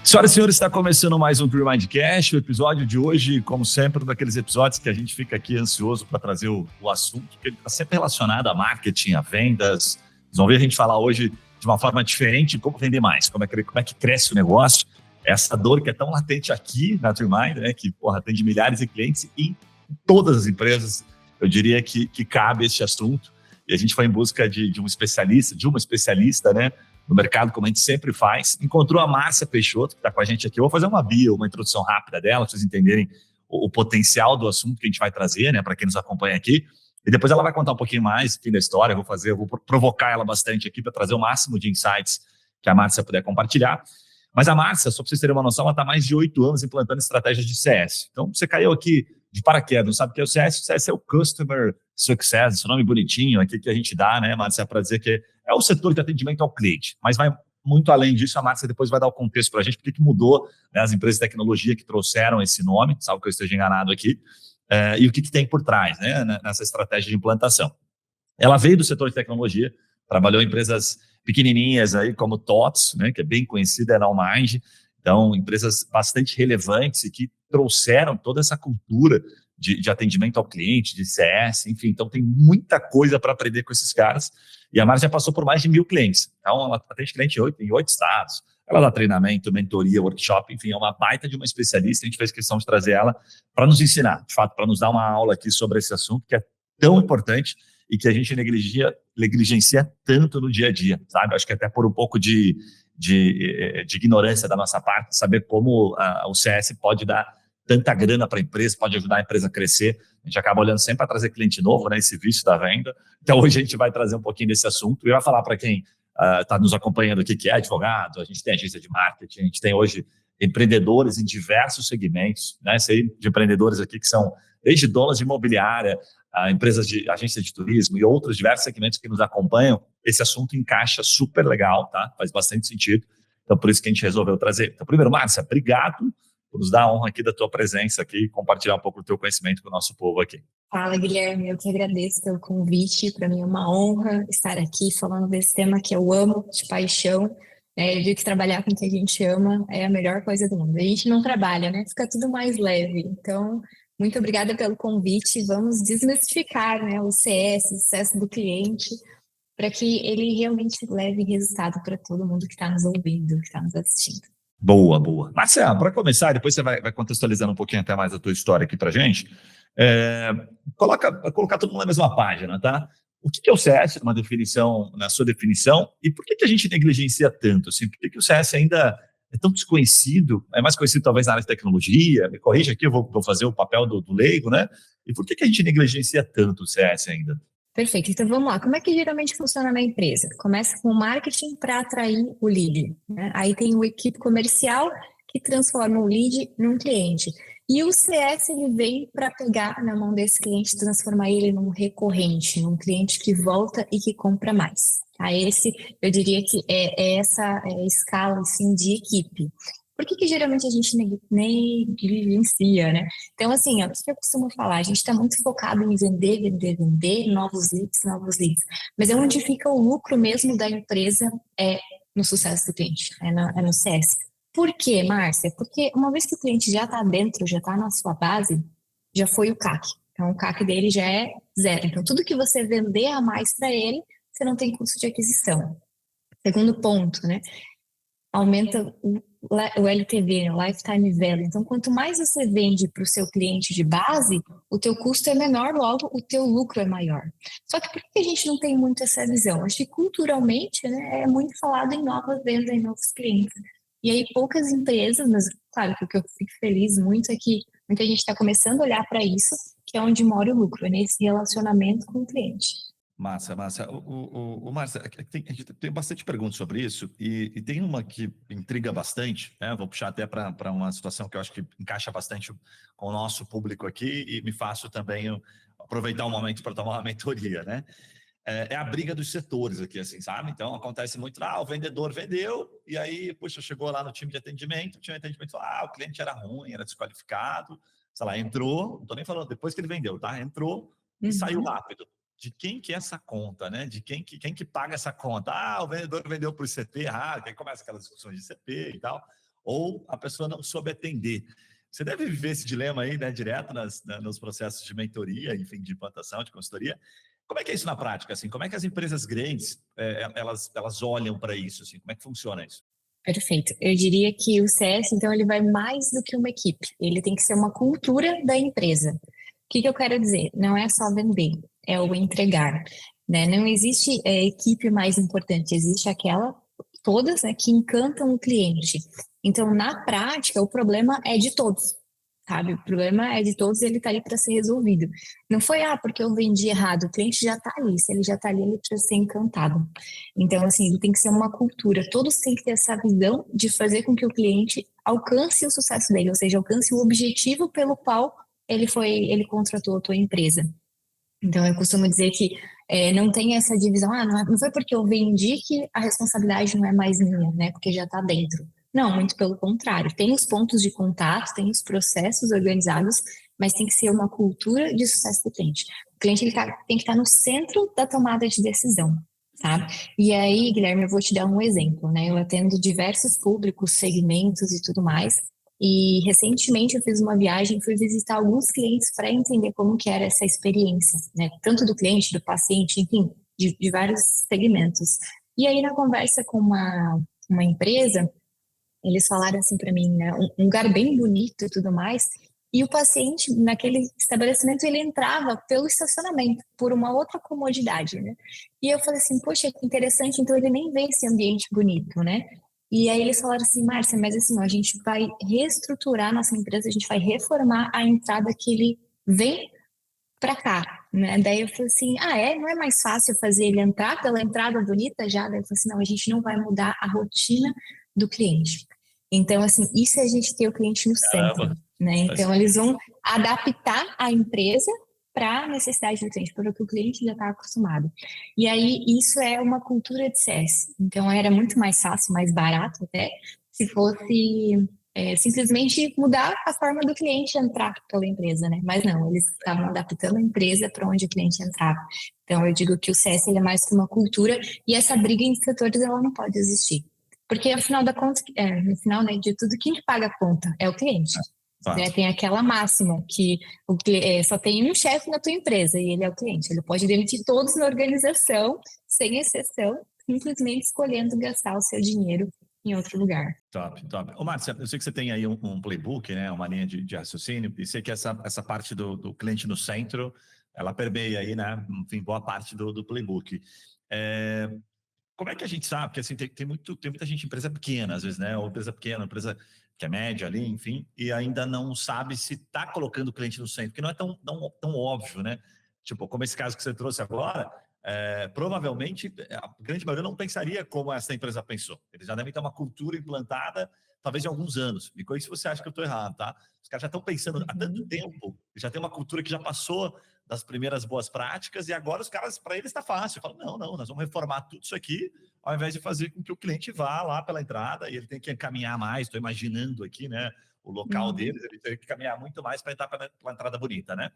Senhoras e senhores, está começando mais um PureMindCast. O episódio de hoje, como sempre, um daqueles episódios que a gente fica aqui ansioso para trazer o assunto, que está sempre relacionado a marketing, a vendas. Vocês vão ver a gente falar hoje de uma forma diferente de como vender mais, como é que cresce o negócio. Essa dor que é tão latente aqui na PureMind, né, que atende milhares de clientes e em todas as empresas, eu diria que cabe esse assunto. E a gente foi em busca de um especialista, né, no mercado, como a gente sempre faz. Encontrou a Márcia Peixoto, que está com a gente aqui. Eu vou fazer uma introdução rápida dela, para vocês entenderem o potencial do assunto que a gente vai trazer, né, para quem nos acompanha aqui. E depois ela vai contar um pouquinho mais, fim da história. Eu vou provocar ela bastante aqui para trazer o máximo de insights que a Márcia puder compartilhar. Mas a Márcia, só para vocês terem uma noção, ela está há mais de 8 anos implantando estratégias de CS. Então, você caiu aqui de paraquedas, não sabe o que é o CS? O CS é o Customer Success, esse nome bonitinho aqui que a gente dá, né, Márcia, para dizer que é o setor de atendimento ao cliente. Mas vai muito além disso, a Márcia depois vai dar o contexto para a gente, porque que mudou, né, as empresas de tecnologia que trouxeram esse nome, salvo que eu esteja enganado aqui, e o que tem por trás, né, nessa estratégia de implantação. Ela veio do setor de tecnologia, trabalhou em empresas pequenininhas aí como TOTS, né, que é bem conhecida, é na Almind. Então, empresas bastante relevantes e que trouxeram toda essa cultura de atendimento ao cliente, de CS, enfim. Então, tem muita coisa para aprender com esses caras. E a Mara já passou por mais de 1.000 clientes. Então, ela atende cliente em 8 estados. Ela dá treinamento, mentoria, workshop, enfim, é uma baita de uma especialista. A gente fez questão de trazer ela para nos ensinar, de fato, para nos dar uma aula aqui sobre esse assunto, que é tão importante e que a gente negligencia tanto no dia a dia, sabe? Acho que até por um pouco de ignorância da nossa parte, saber como o CS pode dar tanta grana para a empresa, pode ajudar a empresa a crescer. A gente acaba olhando sempre para trazer cliente novo, né? Esse vício da venda. Então, hoje a gente vai trazer um pouquinho desse assunto e vai falar para quem está nos acompanhando aqui, que é advogado, a gente tem agência de marketing, a gente tem hoje empreendedores em diversos segmentos, né? Sei de empreendedores aqui que são desde donos de imobiliária, empresas de agência de turismo e outros diversos segmentos que nos acompanham. Esse assunto encaixa super legal, tá? Faz bastante sentido. Então, por isso que a gente resolveu trazer. Então, primeiro, Márcia, obrigado por nos dar a honra aqui da tua presença aqui e compartilhar um pouco do teu conhecimento com o nosso povo aqui. Fala, Guilherme, eu que agradeço pelo convite. Para mim é uma honra estar aqui falando desse tema que eu amo de paixão. Eu digo que trabalhar com o que a gente ama é a melhor coisa do mundo. A gente não trabalha, né? Fica tudo mais leve. Então, muito obrigada pelo convite. Vamos desmistificar, né, o CS, o sucesso do cliente, para que ele realmente leve resultado para todo mundo que está nos ouvindo, que está nos assistindo. Boa, boa. Márcia, para começar, depois você vai contextualizando um pouquinho até mais a tua história aqui para a gente. Colocar todo mundo na mesma página, tá? O que é o CS, uma definição, na sua definição, e por que a gente negligencia tanto? Assim? Por que o CS ainda é tão desconhecido? É mais conhecido talvez na área de tecnologia? Me corrija aqui, eu vou fazer o papel do leigo, né? E por que a gente negligencia tanto o CS ainda? Perfeito, então vamos lá. Como é que geralmente funciona na empresa? Começa com o marketing para atrair o lead, né? Aí tem o equipe comercial que transforma o lead num cliente. E o CS ele vem para pegar na mão desse cliente e transformar ele num recorrente, num cliente que volta e que compra mais. Esse, eu diria que essa escala assim, de equipe. Por que geralmente a gente negligencia, né? Então, assim, o que eu costumo falar? A gente está muito focado em vender, novos leads. Mas é onde fica o lucro mesmo da empresa no sucesso do cliente, no CS. Por quê, Márcia? Porque uma vez que o cliente já está dentro, já está na sua base, já foi o CAC. Então, o CAC dele já é zero. Então, tudo que você vender a mais para ele, você não tem custo de aquisição. Segundo ponto, né? Aumenta o LTV, o Lifetime Value. Então, quanto mais você vende para o seu cliente de base, o teu custo é menor, logo o teu lucro é maior. Só que por que a gente não tem muito essa visão? Acho que culturalmente, né, é muito falado em novas vendas, em novos clientes. E aí poucas empresas, mas claro que o que eu fico feliz muito é que muita gente está começando a olhar para isso, que é onde mora o lucro, é nesse relacionamento com o cliente. Massa. Márcia, a gente tem bastante perguntas sobre isso e tem uma que intriga bastante, né? Vou puxar até para uma situação que eu acho que encaixa bastante com o nosso público aqui e me faço também aproveitar um momento para tomar uma mentoria, né? É a briga dos setores aqui, assim, sabe? Então, acontece muito, o vendedor vendeu e aí, puxa, chegou lá no time de atendimento, o time de atendimento falou, o cliente era ruim, era desqualificado, sei lá, entrou, não estou nem falando depois que ele vendeu, tá? Entrou e saiu rápido. De quem que é essa conta, né? De quem que paga essa conta? O vendedor vendeu para o CP, aí começa aquelas discussões de CP e tal. ou a pessoa não soube atender. Você deve viver esse dilema aí, né, direto nos processos de mentoria, enfim, de implantação, de consultoria. Como é que é isso na prática? Assim? Como é que as empresas grandes elas olham para isso? Assim? Como é que funciona isso? Perfeito. Eu diria que o CS, então, ele vai mais do que uma equipe. Ele tem que ser uma cultura da empresa. O que eu quero dizer? Não é só vender, é o entregar, né? Não existe equipe mais importante, existe aquela, todas, né, que encantam o cliente. Então, na prática, o problema é de todos, sabe? O problema é de todos e ele está ali para ser resolvido. Não foi, porque eu vendi errado, o cliente já está ali, se ele já está ali, ele precisa ser encantado. Então, assim, ele tem que ser uma cultura, todos têm que ter essa visão de fazer com que o cliente alcance o sucesso dele, ou seja, alcance o objetivo pelo qual ele contratou a tua empresa. Então, eu costumo dizer que não tem essa divisão, não foi porque eu vendi que a responsabilidade não é mais minha, né? Porque já está dentro. Não, muito pelo contrário. Tem os pontos de contato, tem os processos organizados, mas tem que ser uma cultura de sucesso do cliente. O cliente tem que estar no centro da tomada de decisão, sabe? E aí, Guilherme, eu vou te dar um exemplo, né? Eu atendo diversos públicos, segmentos e tudo mais. E recentemente eu fiz uma viagem e fui visitar alguns clientes para entender como que era essa experiência, né? Tanto do cliente, do paciente, enfim, de vários segmentos. E aí na conversa com uma empresa, eles falaram assim para mim, né? Um lugar bem bonito e tudo mais. E o paciente, naquele estabelecimento, ele entrava pelo estacionamento, por uma outra comodidade, né? E eu falei assim, poxa, que interessante, então ele nem vê esse ambiente bonito, né? E aí eles falaram assim, Márcia, mas assim, ó, a gente vai reestruturar nossa empresa, a gente vai reformar a entrada que ele vem para cá, né? Daí eu falei assim, não é mais fácil fazer ele entrar pela entrada bonita já? Daí eu falei assim, não, a gente não vai mudar a rotina do cliente. Então, assim, isso é a gente ter o cliente no centro, né? Então, eles vão adaptar a empresa para a necessidade do cliente, para o que o cliente já está acostumado. E aí, isso é uma cultura de CS. Então, era muito mais fácil, mais barato até, se fosse simplesmente mudar a forma do cliente entrar pela empresa, né? Mas não, eles estavam adaptando a empresa para onde o cliente entrava. Então, eu digo que o CS ele é mais que uma cultura e essa briga entre setores ela não pode existir. Porque, afinal da conta, no final, né, de tudo, quem que paga a conta é o cliente. Né? Tem aquela máxima que só tem um chefe na tua empresa e ele é o cliente. Ele pode demitir todos na organização, sem exceção, simplesmente escolhendo gastar o seu dinheiro em outro lugar. Top. Ô, Márcia, eu sei que você tem aí um playbook, né, uma linha de raciocínio, e sei que essa parte do cliente no centro, ela permeia aí, né, enfim, boa parte do playbook. Como é que a gente sabe? Porque assim, tem muita gente, empresa pequena, às vezes, né? Ou empresa pequena, empresa que é média ali, enfim, e ainda não sabe se está colocando o cliente no centro, porque não é tão óbvio, né? Tipo, como esse caso que você trouxe agora, provavelmente a grande maioria não pensaria como essa empresa pensou. Eles já devem ter uma cultura implantada, talvez em alguns anos. Me corrija se você acha que eu estou errado, tá? Os caras já estão pensando há tanto tempo, já tem uma cultura que já passou das primeiras boas práticas e agora os caras, para eles está fácil. Falam, não, nós vamos reformar tudo isso aqui, ao invés de fazer com que o cliente vá lá pela entrada e ele tem que caminhar mais. Estou imaginando aqui, né, o local deles, ele tem que caminhar muito mais para entrar pela entrada bonita, né?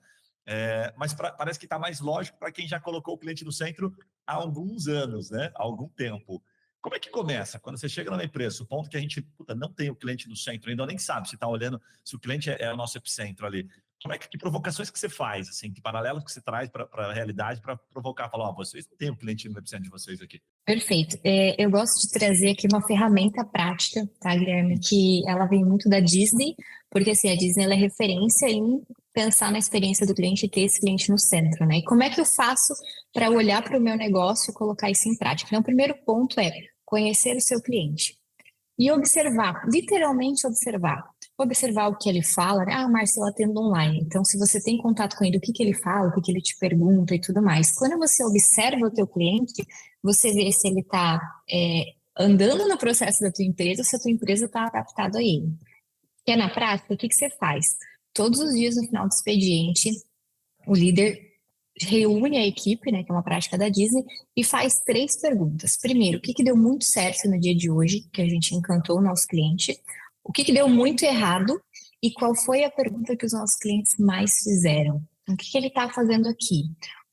Mas parece que está mais lógico para quem já colocou o cliente no centro há alguns anos, né? Há algum tempo. Como é que começa? Quando você chega numa empresa, o ponto que a gente não tem o cliente no centro, ainda nem sabe se está olhando, se o cliente é o nosso epicentro ali. Que provocações que você faz, assim, que paralelos que você traz para a realidade para provocar, falar, vocês não têm o cliente no epicentro de vocês aqui. Perfeito. Eu gosto de trazer aqui uma ferramenta prática, tá, Guilherme? Que ela vem muito da Disney, porque assim, a Disney ela é referência em pensar na experiência do cliente e ter esse cliente no centro, né? E como é que eu faço para olhar para o meu negócio e colocar isso em prática? Então, o primeiro ponto é conhecer o seu cliente e observar, literalmente observar. Observar o que ele fala, né? Márcia, eu atendo online. Então, se você tem contato com ele, o que ele fala, o que ele te pergunta e tudo mais. Quando você observa o teu cliente, você vê se ele está andando no processo da tua empresa, se a tua empresa está adaptada a ele. E na prática, o que você faz? Todos os dias, no final do expediente, o líder reúne a equipe, né, que é uma prática da Disney, e faz 3 perguntas. Primeiro, o que deu muito certo no dia de hoje, que a gente encantou o nosso cliente? O que deu muito errado? E qual foi a pergunta que os nossos clientes mais fizeram? O que ele está fazendo aqui?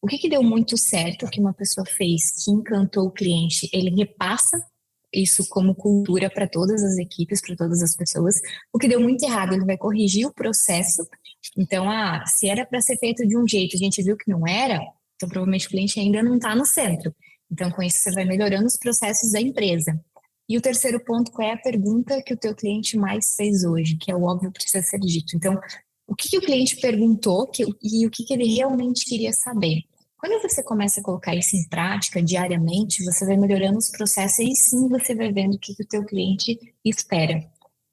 O que deu muito certo, que uma pessoa fez, que encantou o cliente, ele repassa isso como cultura para todas as equipes, para todas as pessoas. O que deu muito errado, ele vai corrigir o processo. Então, se era para ser feito de um jeito, a gente viu que não era, então provavelmente o cliente ainda não está no centro. Então, com isso, você vai melhorando os processos da empresa. E o terceiro ponto, qual é a pergunta que o teu cliente mais fez hoje, que é o óbvio precisa ser dito. Então, o que o cliente perguntou e o que ele realmente queria saber. Quando você começa a colocar isso em prática diariamente, você vai melhorando os processos e sim você vai vendo o que o teu cliente espera.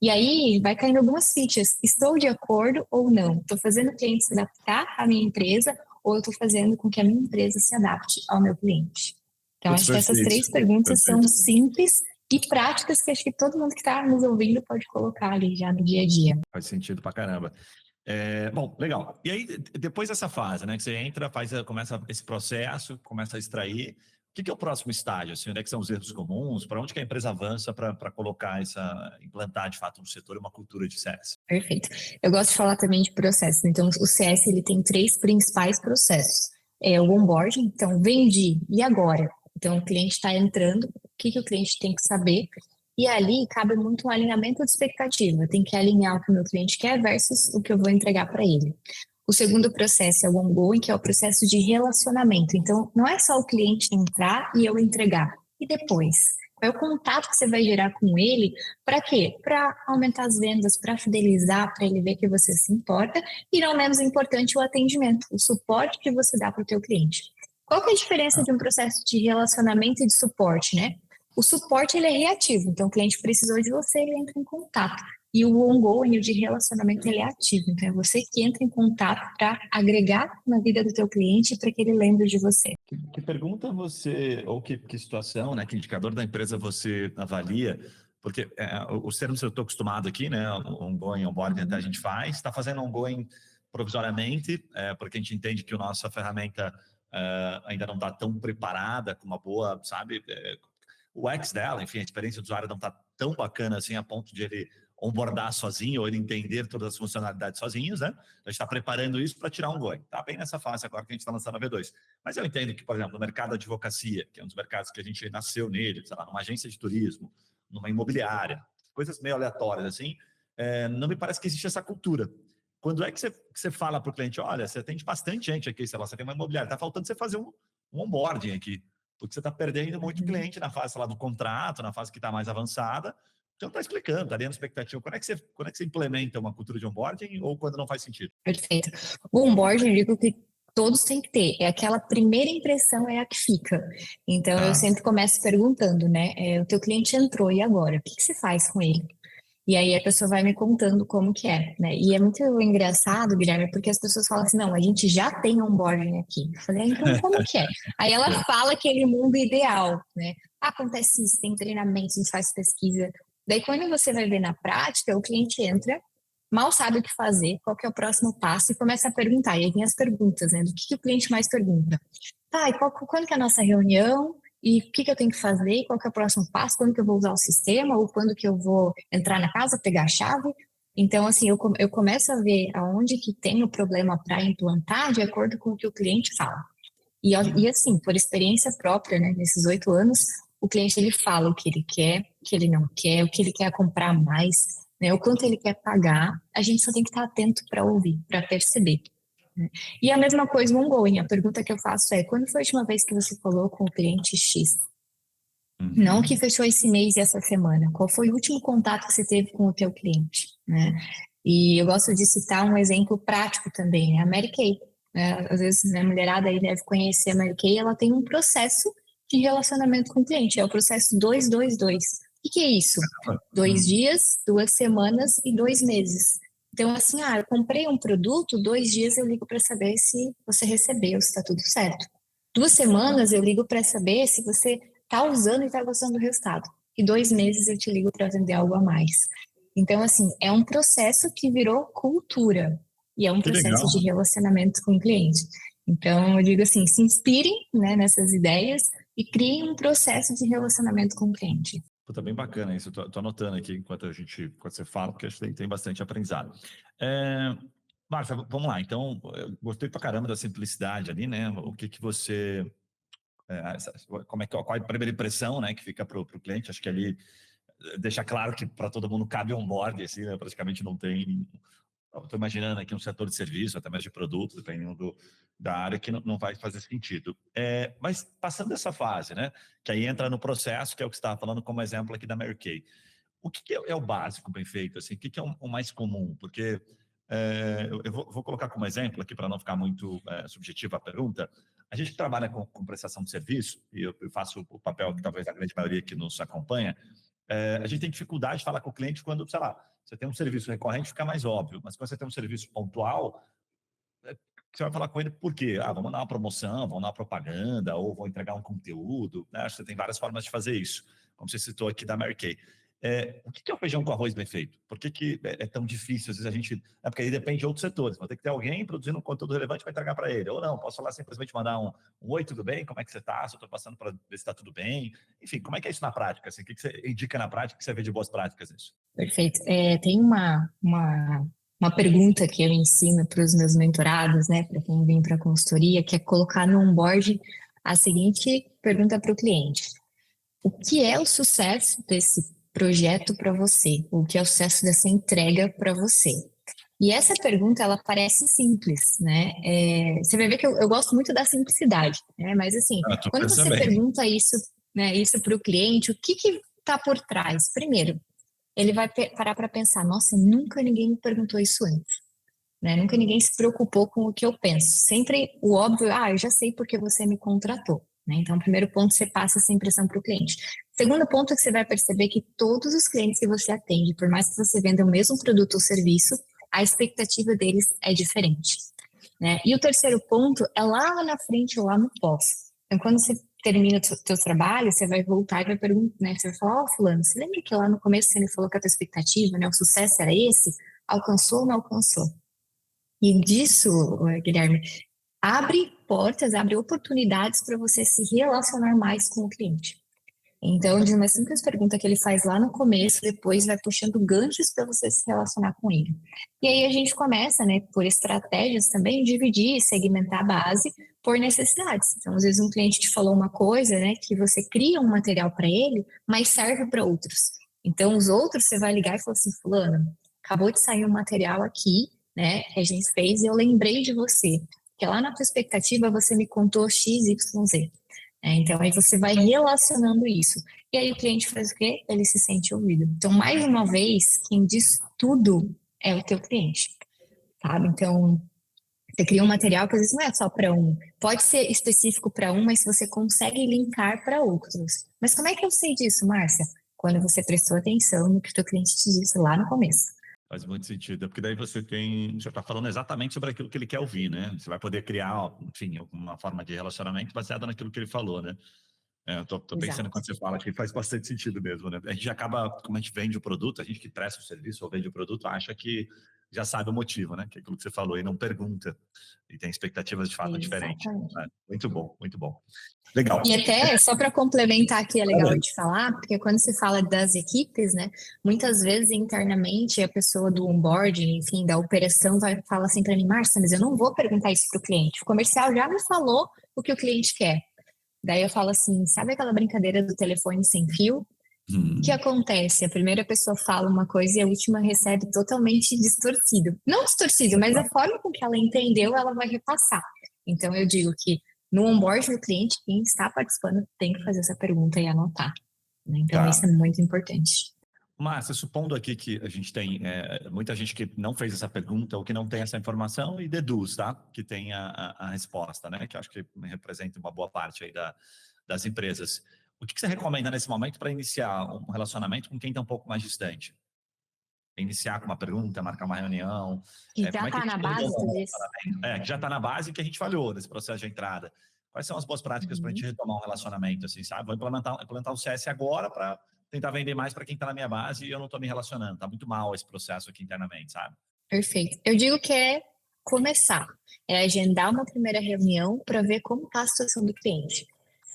E aí vai caindo algumas fichas. Estou de acordo ou não? Estou fazendo o cliente se adaptar à minha empresa ou eu estou fazendo com que a minha empresa se adapte ao meu cliente? Então, Putz, acho que essas perfeito, 3 perguntas são perfeito. simples e práticas que acho que todo mundo que está nos ouvindo pode colocar ali já no dia a dia. Faz sentido pra caramba. Bom, legal. E aí, depois dessa fase, né, que você entra, começa esse processo, começa a extrair, o que é o próximo estágio? Assim, onde é que são os erros comuns? Para onde que a empresa avança para colocar implantar de fato no setor uma cultura de CS? Perfeito. Eu gosto de falar também de processos. Então, o CS ele tem 3 principais processos. É o onboarding, então vendi, e agora? Então, o cliente está entrando, o que o cliente tem que saber? E ali cabe muito um alinhamento de expectativa. Tem que alinhar o que o meu cliente quer versus o que eu vou entregar para ele. O segundo processo é o ongoing, que é o processo de relacionamento. Então, não é só o cliente entrar e eu entregar. E depois? É o contato que você vai gerar com ele. Para quê? Para aumentar as vendas, para fidelizar, para ele ver que você se importa. E não menos importante, o atendimento, o suporte que você dá para o teu cliente. Qual que é a diferença de um processo de relacionamento e de suporte, né? O suporte ele é reativo, então o cliente precisou de você, ele entra em contato. E o ongoing, o de relacionamento, ele é ativo. Então, é você que entra em contato para agregar na vida do teu cliente para que ele lembre de você. Que pergunta você, ou que situação, né, que indicador da empresa você avalia? Porque os termos que eu estou acostumado aqui, né, ongoing, onboarding, até a gente faz, está fazendo ongoing provisoriamente, porque a gente entende que a nossa ferramenta ainda não está tão preparada com uma boa, sabe, o UX dela, enfim, a experiência do usuário não está tão bacana assim a ponto de ele onboardar sozinho ou ele entender todas as funcionalidades sozinhos, né? A gente está preparando isso para tirar um going. Está bem nessa fase agora que a gente está lançando a V2. Mas eu entendo que, por exemplo, no mercado da advocacia, que é um dos mercados que a gente nasceu nele, sei lá, numa agência de turismo, numa imobiliária, coisas meio aleatórias assim, não me parece que existe essa cultura. Quando é que você fala para o cliente, olha, você atende bastante gente aqui, sei lá, você tem uma imobiliária, está faltando você fazer um onboarding aqui, porque você está perdendo muito cliente na fase lá do contrato, na fase que está mais avançada. Então, está explicando, está dando expectativa. Quando é que você implementa uma cultura de onboarding ou quando não faz sentido? Perfeito. O onboarding, eu digo que todos têm que ter. É aquela primeira impressão é a que fica. Então, eu Tá. sempre começo perguntando, né? O teu cliente entrou, e agora? O que você faz com ele? E aí a pessoa vai me contando como que é, né? E é muito engraçado, Guilherme, porque as pessoas falam assim, não, a gente já tem onboarding aqui. Eu falei, então como que é? Aí ela fala aquele mundo ideal, né? Acontece isso, tem treinamento, a gente faz pesquisa. Daí quando você vai ver na prática, o cliente entra, mal sabe o que fazer, qual que é o próximo passo e começa a perguntar. E aí vem as perguntas, né? Do que o cliente mais pergunta? Tá, e quando que é a nossa reunião? E o que eu tenho que fazer? Qual que é o próximo passo? Quando que eu vou usar o sistema? Ou quando que eu vou entrar na casa, pegar a chave? Então, assim, eu começo a ver aonde que tem o problema para implantar de acordo com o que o cliente fala. E assim, por experiência própria, né, nesses 8 anos, o cliente ele fala o que ele quer, o que ele não quer, o que ele quer comprar mais, né, o quanto ele quer pagar. A gente só tem que estar atento para ouvir, para perceber. Né? E a mesma coisa no ongoing. A pergunta que eu faço é: quando foi a última vez que você falou com o cliente X? Não que fechou esse mês e essa semana. Qual foi o último contato que você teve com o teu cliente, né? E eu gosto de citar um exemplo prático também, né? A Mary Kay. Né? Às vezes a mulherada aí deve conhecer a Mary Kay, ela tem um processo de relacionamento com o cliente, é o processo 222. O que é isso? 2 dias, 2 semanas e 2 meses. Então, assim, eu comprei um produto, 2 dias eu ligo para saber se você recebeu, se está tudo certo. 2 semanas eu ligo para saber se você está usando e está gostando do resultado. E 2 meses eu te ligo para vender algo a mais. Então, assim, é um processo que virou cultura e é um Que processo legal. de relacionamento com o cliente. Então, eu digo assim, se inspirem, né, nessas ideias e criem um processo de relacionamento com o cliente. Puta, bem bacana isso. Tô anotando aqui enquanto você fala, porque acho que tem bastante aprendizado. Márcia, vamos lá. Então, eu gostei pra caramba da simplicidade ali, né? O que você qual é a primeira impressão, né, que fica para o cliente. Acho que ali deixa claro que para todo mundo cabe onboard, assim, né, praticamente não tem. Estou imaginando aqui um setor de serviço, até mesmo de produto, dependendo da área, que não vai fazer sentido. Mas passando dessa fase, né, que aí entra no processo, que é o que você estava falando como exemplo aqui da Mary Kay. O que é o básico bem feito? Assim, o que é o mais comum? Porque eu vou colocar como exemplo aqui, para não ficar muito subjetiva a pergunta. A gente trabalha com prestação de serviço, e eu faço o papel que talvez a grande maioria que nos acompanha. A gente tem dificuldade de falar com o cliente quando, sei lá, você tem um serviço recorrente, fica mais óbvio, mas quando você tem um serviço pontual, você vai falar com ele por quê? Vamos dar uma promoção, vamos dar uma propaganda, ou vou entregar um conteúdo, né? Acho que você tem várias formas de fazer isso, como você citou aqui da Mary Kay. O que é o feijão com arroz bem feito? Por que é tão difícil? Às vezes a gente... porque aí depende de outros setores. Vai ter que ter alguém produzindo um conteúdo relevante para entregar para ele. Ou não, posso falar simplesmente mandar um oi, tudo bem? Como é que você está? Se eu estou passando para ver se está tudo bem. Enfim, como é que é isso na prática? Assim, o que você indica na prática que você vê de boas práticas nisso? Perfeito. Tem uma pergunta que eu ensino para os meus mentorados, né, para quem vem para a consultoria, que é colocar no onboard a seguinte pergunta para o cliente: o que é o sucesso desse projeto para você? O que é o sucesso dessa entrega para você? E essa pergunta, ela parece simples, né? Você vai ver que eu gosto muito da simplicidade, né? Mas assim, quando você pergunta isso, né, isso para o cliente, o que está por trás? Primeiro, ele vai parar para pensar: nossa, nunca ninguém me perguntou isso antes, né? Nunca ninguém se preocupou com o que eu penso. Sempre o óbvio: eu já sei porque você me contratou, né? Então, primeiro ponto, você passa essa impressão para o cliente. Segundo ponto, é que você vai perceber que todos os clientes que você atende, por mais que você venda o mesmo produto ou serviço, a expectativa deles é diferente, né? E o terceiro ponto é lá na frente, lá no pós. Então, quando você termina o teu trabalho, você vai voltar e vai perguntar, né? Você vai falar: fulano, você lembra que lá no começo você me falou que a tua expectativa, né, o sucesso era esse? Alcançou ou não alcançou? E disso, Guilherme, abre portas, abre oportunidades para você se relacionar mais com o cliente. Então, de uma simples pergunta que ele faz lá no começo, depois vai puxando ganchos para você se relacionar com ele. E aí a gente começa, né, por estratégias também, dividir e segmentar a base por necessidades. Então, às vezes um cliente te falou uma coisa, né, que você cria um material para ele, mas serve para outros. Então, os outros você vai ligar e falar assim: fulano, acabou de sair um material aqui, né, que a gente fez, e eu lembrei de você, que lá na tua expectativa você me contou X, Y, Z. Então, aí você vai relacionando isso. E aí o cliente faz o quê? Ele se sente ouvido. Então, mais uma vez, quem diz tudo é o teu cliente, sabe? Então, você cria um material que às vezes não é só para um. Pode ser específico para um, mas você consegue linkar para outros. Mas como é que eu sei disso, Márcia? Quando você prestou atenção no que o teu cliente te disse lá no começo. Faz muito sentido, porque daí você está falando exatamente sobre aquilo que ele quer ouvir, né? Você vai poder criar, enfim, uma forma de relacionamento baseada naquilo que ele falou, né? Eu tô pensando quando você fala que faz bastante sentido mesmo, né? A gente acaba, como a gente vende o produto, a gente que presta o serviço ou vende o produto, acha que já sabe o motivo, né? Que é aquilo que você falou, e não pergunta. E tem expectativas de fato diferentes. Né? Muito bom, muito bom. Legal. E até, só para complementar aqui, é legal de falar, porque quando se fala das equipes, né, muitas vezes internamente a pessoa do onboarding, enfim, da operação, vai falar assim para mim: Márcia, mas eu não vou perguntar isso para o cliente. O comercial já me falou o que o cliente quer. Daí eu falo assim: sabe aquela brincadeira do telefone sem fio? O que acontece? A primeira pessoa fala uma coisa e a última recebe totalmente distorcido. Não distorcido, mas a forma com que ela entendeu, ela vai repassar. Então eu digo que no onboard do cliente, quem está participando tem que fazer essa pergunta e anotar, né? Então isso é muito importante. Márcia, supondo aqui que a gente tem muita gente que não fez essa pergunta ou que não tem essa informação e deduz, tá? Que tem a resposta, né? Que eu acho que representa uma boa parte aí das empresas. O que você recomenda nesse momento para iniciar um relacionamento com quem está um pouco mais distante? Iniciar com uma pergunta, marcar uma reunião. Que já está na base disso. Que já está na base que a gente falhou nesse processo de entrada. Quais são as boas práticas para a gente retomar um relacionamento, assim, sabe? Vou implementar o CS agora para tentar vender mais para quem está na minha base e eu não estou me relacionando. Está muito mal esse processo aqui internamente, sabe? Perfeito. Eu digo que é começar. É agendar uma primeira reunião para ver como está a situação do cliente.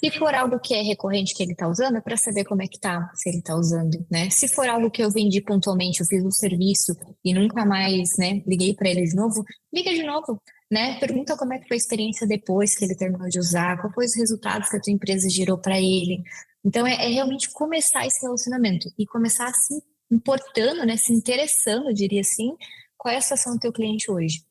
Se for algo que é recorrente que ele está usando, é para saber como é que tá, se ele está usando, né? Se for algo que eu vendi pontualmente, eu fiz um serviço e nunca mais, né, liguei para ele de novo, liga de novo, né? Pergunta como é que foi a experiência depois que ele terminou de usar, qual foi os resultados que a tua empresa gerou para ele. Então, é realmente começar esse relacionamento e começar se importando, né? Se interessando, eu diria assim, qual é a situação do teu cliente hoje.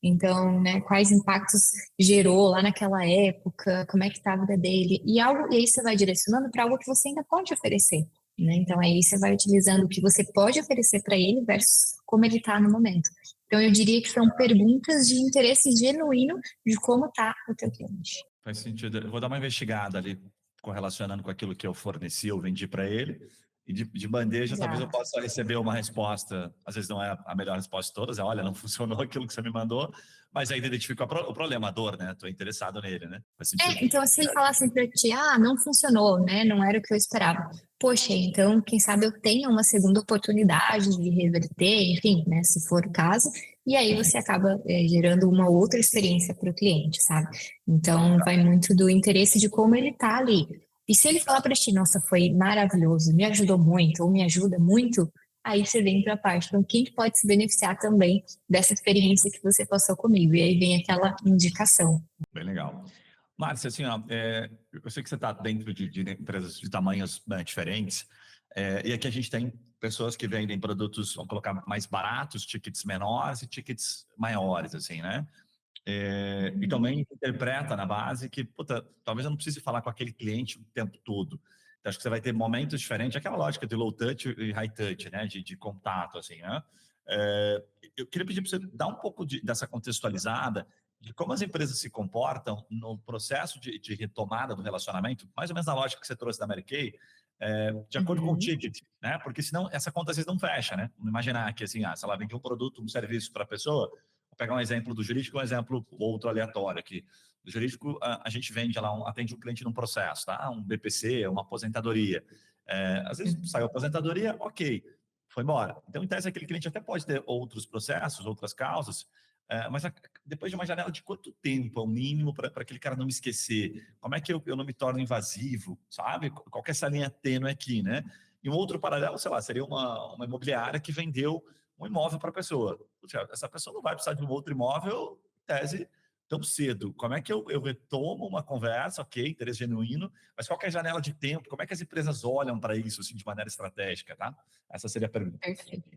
Então, né, quais impactos gerou lá naquela época, como é que está a vida dele, e aí você vai direcionando para algo que você ainda pode oferecer, né? Então, aí você vai utilizando o que você pode oferecer para ele versus como ele está no momento. Então, eu diria que são perguntas de interesse genuíno de como está o teu cliente. Faz sentido. Eu vou dar uma investigada ali, correlacionando com aquilo que eu forneci, eu vendi para ele. E de bandeja, talvez eu Exato. possa receber uma resposta, às vezes não é a melhor resposta de todas, é, olha, não funcionou aquilo que você me mandou, mas ainda identifico o problema, a dor, né? Estou interessado nele, né? Faz sentido. Então, se ele falar assim para ti, não funcionou, né? Não era o que eu esperava. Poxa, então, quem sabe eu tenha uma segunda oportunidade de reverter, enfim, né? Se for o caso. E aí você acaba gerando uma outra experiência para o cliente, sabe? Então, vai muito do interesse de como ele tá ali. E se ele falar para ti, nossa, foi maravilhoso, me ajudou muito, ou me ajuda muito, aí você vem para a parte. Então, quem pode se beneficiar também dessa experiência que você passou comigo? E aí vem aquela indicação. Bem legal. Márcia, assim, ó, eu sei que você está dentro de empresas de tamanhos diferentes, e aqui a gente tem pessoas que vendem produtos, vamos colocar, mais baratos, tickets menores e tickets maiores, assim, né? E também interpreta na base que, puta, talvez eu não precise falar com aquele cliente o tempo todo. Então, acho que você vai ter momentos diferentes, aquela lógica de low touch e high touch, né? De contato, assim, né? Eu queria pedir para você dar um pouco dessa contextualizada de como as empresas se comportam no processo de retomada do relacionamento, mais ou menos na lógica que você trouxe da Mary Kay, de acordo com o Uhum. ticket, né? Porque senão essa conta às vezes não fecha, né? Vamos imaginar que, assim, se ela vende um produto, um serviço para a pessoa, vou pegar um exemplo do jurídico, um exemplo outro aleatório aqui. Do jurídico, a gente vende lá, atende um cliente num processo, tá? Um BPC, uma aposentadoria. Às vezes saiu a aposentadoria, ok, foi embora. Então, em tese, aquele cliente até pode ter outros processos, outras causas, mas depois de uma janela de quanto tempo é o mínimo para aquele cara não me esquecer? Como é que eu não me torno invasivo, sabe? Qual que é essa linha tênue aqui, né? E um outro paralelo, sei lá, seria uma imobiliária que vendeu um imóvel para a pessoa. Puxa, essa pessoa não vai precisar de um outro imóvel, em tese, tão cedo. Como é que eu retomo uma conversa, ok, interesse genuíno, mas qual que é a janela de tempo? Como é que as empresas olham para isso, assim, de maneira estratégica, tá? Essa seria a pergunta. Perfeito.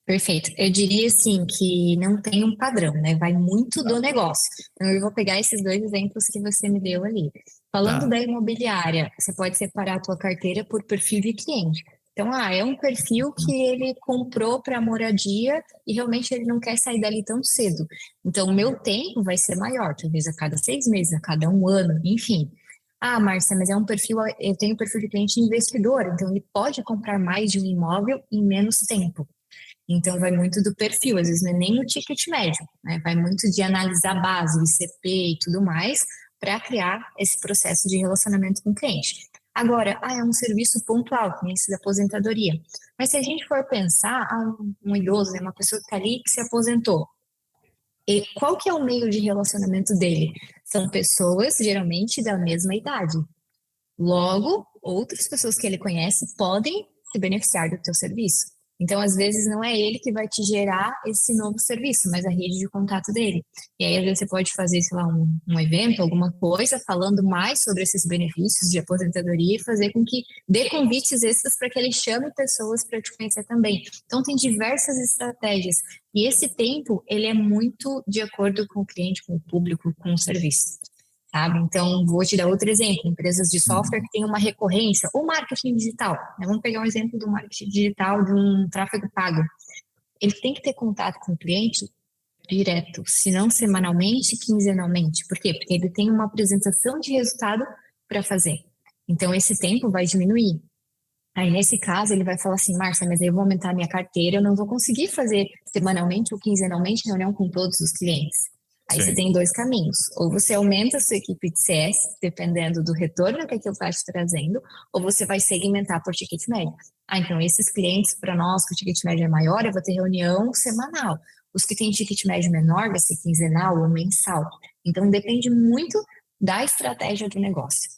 Perfeito. Eu diria assim que não tem um padrão, né? Vai muito do negócio. Então, eu vou pegar esses dois exemplos que você me deu ali. Falando Tá. da imobiliária, você pode separar a tua carteira por perfil de cliente. Então, é um perfil que ele comprou para moradia e realmente ele não quer sair dali tão cedo. Então, o meu tempo vai ser maior, talvez a cada 6 meses, a cada um ano, enfim. Márcia, mas é um perfil, eu tenho um perfil de cliente investidor, então ele pode comprar mais de um imóvel em menos tempo. Então, vai muito do perfil, às vezes não é nem o ticket médio, né? Vai muito de analisar a base, o ICP e tudo mais, para criar esse processo de relacionamento com o cliente. Agora, é um serviço pontual, que nem esse da aposentadoria. Mas se a gente for pensar, um idoso, é uma pessoa que está ali que se aposentou. E qual que é o meio de relacionamento dele? São pessoas, geralmente, da mesma idade. Logo, outras pessoas que ele conhece podem se beneficiar do teu serviço. Então, às vezes, não é ele que vai te gerar esse novo serviço, mas a rede de contato dele. E aí, às vezes, você pode fazer, sei lá, um evento, alguma coisa, falando mais sobre esses benefícios de aposentadoria e fazer com que dê convites extras para que ele chame pessoas para te conhecer também. Então, tem diversas estratégias. E esse tempo, ele é muito de acordo com o cliente, com o público, com o serviço. Sabe? Então, vou te dar outro exemplo, empresas de software que têm uma recorrência, ou marketing digital, né? Vamos pegar um exemplo do marketing digital de um tráfego pago. Ele tem que ter contato com o cliente direto, se não semanalmente, quinzenalmente. Por quê? Porque ele tem uma apresentação de resultado para fazer. Então, esse tempo vai diminuir. Aí, nesse caso, ele vai falar assim, Márcia, mas aí eu vou aumentar a minha carteira, eu não vou conseguir fazer semanalmente ou quinzenalmente reunião com todos os clientes. Aí você Sim. tem dois caminhos. Ou você aumenta a sua equipe de CS, dependendo do retorno que aquilo está te trazendo, ou você vai segmentar por ticket médio. Então esses clientes, para nós, que o ticket médio é maior, eu vou ter reunião semanal. Os que têm ticket médio menor, vai ser quinzenal ou mensal. Então depende muito da estratégia do negócio.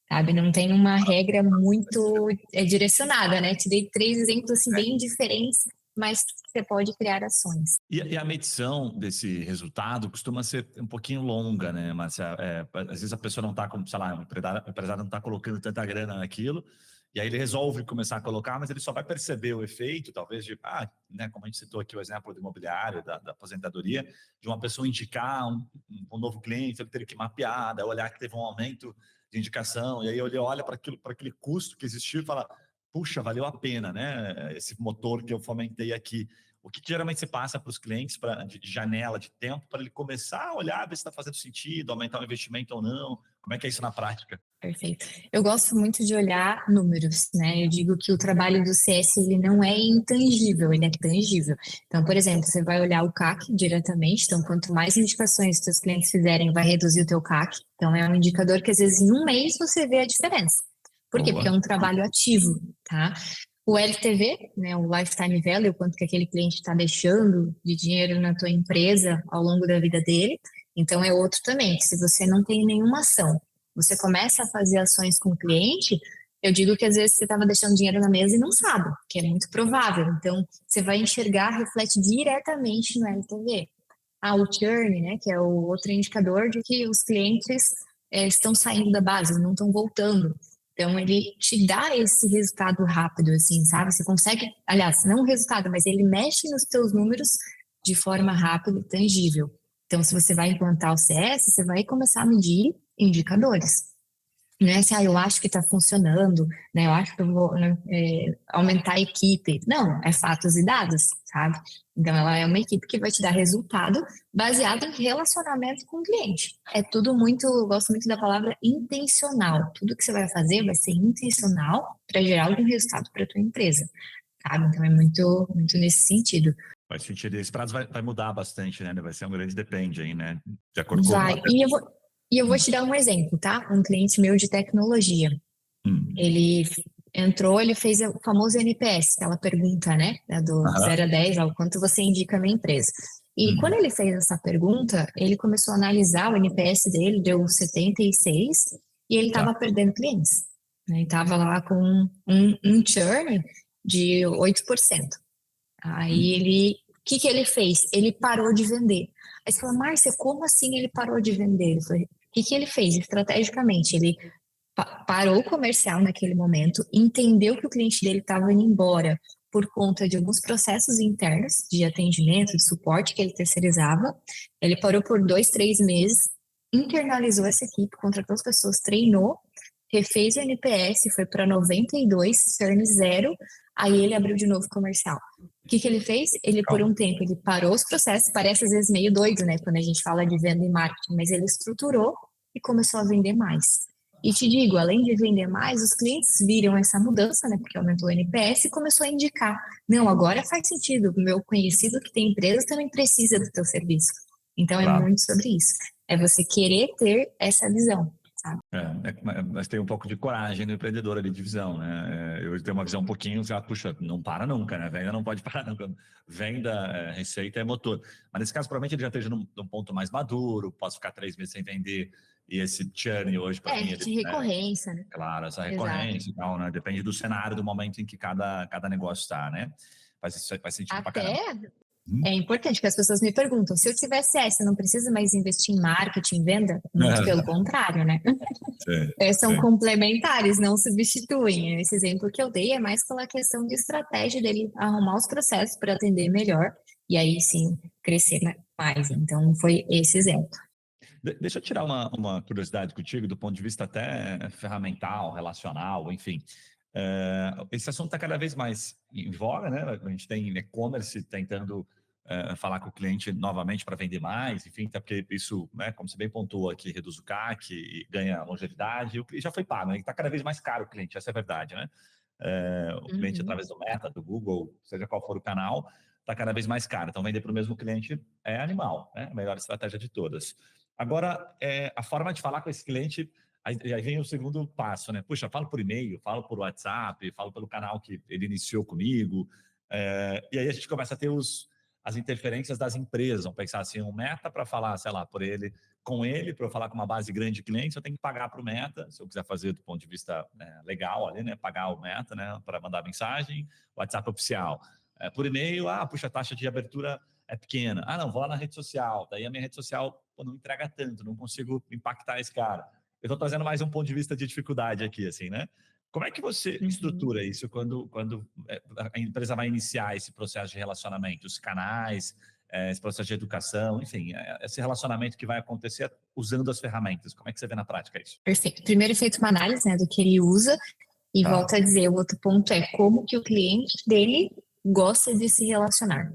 Sabe? Não tem uma regra muito direcionada, né? Te dei 3 exemplos assim, bem diferentes, mas você pode criar ações. E a medição desse resultado costuma ser um pouquinho longa, né, Márcia? Às vezes a pessoa não está, sei lá, o empresário não está colocando tanta grana naquilo, e aí ele resolve começar a colocar, mas ele só vai perceber o efeito, talvez, né, como a gente citou aqui o exemplo do imobiliário, da aposentadoria, de uma pessoa indicar um novo cliente, ele ter que mapear, daí olhar que teve um aumento de indicação, e aí ele olha para aquele custo que existiu e fala, puxa, valeu a pena, né, esse motor que eu fomentei aqui. O que geralmente se passa para os clientes de janela de tempo para ele começar a olhar, ver se está fazendo sentido, aumentar o investimento ou não? Como é que é isso na prática? Perfeito. Eu gosto muito de olhar números, né? Eu digo que o trabalho do CS ele não é intangível, ele é tangível. Então, por exemplo, você vai olhar o CAC diretamente, então quanto mais indicações os seus clientes fizerem, vai reduzir o teu CAC. Então, é um indicador que às vezes em um mês você vê a diferença. Por quê? Boa. Porque é um trabalho ativo, tá? O LTV, né, o Lifetime Value, quanto que aquele cliente está deixando de dinheiro na tua empresa ao longo da vida dele. Então, é outro também, que se você não tem nenhuma ação, você começa a fazer ações com o cliente, eu digo que às vezes você estava deixando dinheiro na mesa e não sabe, que é muito provável. Então, você vai enxergar, reflete diretamente no LTV. O churn, né, que é o outro indicador de que os clientes estão saindo da base, não estão voltando. Então, ele te dá esse resultado rápido, assim, sabe? Você consegue, aliás, não o resultado, mas ele mexe nos teus números de forma rápida e tangível. Então, se você vai implantar o CS, você vai começar a medir indicadores. Não é assim, eu acho que está funcionando, né? Eu acho que eu vou, né, aumentar a equipe. Não, é fatos e dados, sabe? Então, ela é uma equipe que vai te dar resultado baseado em relacionamento com o cliente. É tudo muito, eu gosto muito da palavra intencional. Tudo que você vai fazer vai ser intencional para gerar algum resultado para a tua empresa, sabe? Então, é muito, muito nesse sentido. Faz sentido. Esse prazo vai mudar bastante, né? Vai ser um grande depende aí, né? De acordo com Vai. E eu vou te dar um exemplo, tá? Um cliente meu de tecnologia. Ele entrou, ele fez o famoso NPS, aquela pergunta, né? Do 0 a 10, o quanto você indica a minha empresa. E quando ele fez essa pergunta, ele começou a analisar o NPS dele, deu 76, e ele estava perdendo clientes. Né? Ele estava lá com um churn de 8%. Aí o que ele fez? Ele parou de vender. Aí você fala, Márcia, como assim ele parou de vender? Ele falou, o que ele fez estrategicamente? Ele parou o comercial naquele momento, entendeu que o cliente dele estava indo embora por conta de alguns processos internos de atendimento, de suporte que ele terceirizava. Ele parou por 2, 3 meses, internalizou essa equipe, contratou as pessoas, treinou, refez o NPS, foi para 92, churn 0, aí ele abriu de novo o comercial. O que ele fez? Ele, por um tempo, ele parou os processos, parece às vezes meio doido, né, quando a gente fala de venda e marketing, mas ele estruturou e começou a vender mais. E te digo, além de vender mais, os clientes viram essa mudança, né, porque aumentou o NPS e começou a indicar, não, agora faz sentido, o meu conhecido que tem empresa também precisa do teu serviço. Então, é muito sobre isso. É você querer ter essa visão. Mas tem um pouco de coragem no empreendedor ali, de visão, né? Eu tenho uma visão um pouquinho, puxa, não para nunca, né? Venda não pode parar nunca. Venda, receita é motor. Mas nesse caso, provavelmente ele já esteja num ponto mais maduro, posso ficar 3 meses sem vender, e esse churn hoje, para mim... de recorrência, né? Claro, essa recorrência e tal, né? Depende do cenário, do momento em que cada negócio está, né? Faz sentido pra caramba. É importante que as pessoas me perguntam, se eu tiver CS, eu não preciso mais investir em marketing, venda? Muito pelo contrário, né? São complementares, não substituem. Esse exemplo que eu dei é mais pela questão de estratégia dele arrumar os processos para atender melhor e aí sim crescer mais. Então foi esse exemplo. Deixa eu tirar uma curiosidade contigo do ponto de vista até ferramental, relacional, enfim. Esse assunto está cada vez mais em voga, né? A gente tem e-commerce tentando falar com o cliente novamente para vender mais, enfim, até porque isso, né, como você bem pontuou aqui, reduz o CAC e ganha longevidade, o cliente já foi pago, né? Está cada vez mais caro o cliente, essa é a verdade, né? O cliente, através do Meta, do Google, seja qual for o canal, está cada vez mais caro. Então, vender para o mesmo cliente é animal, né? A melhor estratégia de todas. Agora, a forma de falar com esse cliente, aí vem o segundo passo, né? Puxa, falo por e-mail, falo por WhatsApp, falo pelo canal que ele iniciou comigo, e aí a gente começa a ter as interferências das empresas. Vamos pensar assim, um Meta para falar, sei lá, com ele, para eu falar com uma base grande de clientes, eu tenho que pagar para o Meta, se eu quiser fazer do ponto de vista legal ali, né? Pagar o Meta, né? Para mandar mensagem, WhatsApp oficial. Por e-mail, puxa, a taxa de abertura é pequena. Não, vou lá na rede social. Daí a minha rede social não entrega tanto, não consigo impactar esse cara. Eu estou trazendo mais um ponto de vista de dificuldade aqui, assim, né? Como é que você estrutura isso quando a empresa vai iniciar esse processo de relacionamento? Os canais, esse processo de educação, enfim, esse relacionamento que vai acontecer usando as ferramentas. Como é que você vê na prática isso? Perfeito. Primeiro, feito uma análise, né, do que ele usa. E volto a dizer, o outro ponto é como que o cliente dele gosta de se relacionar.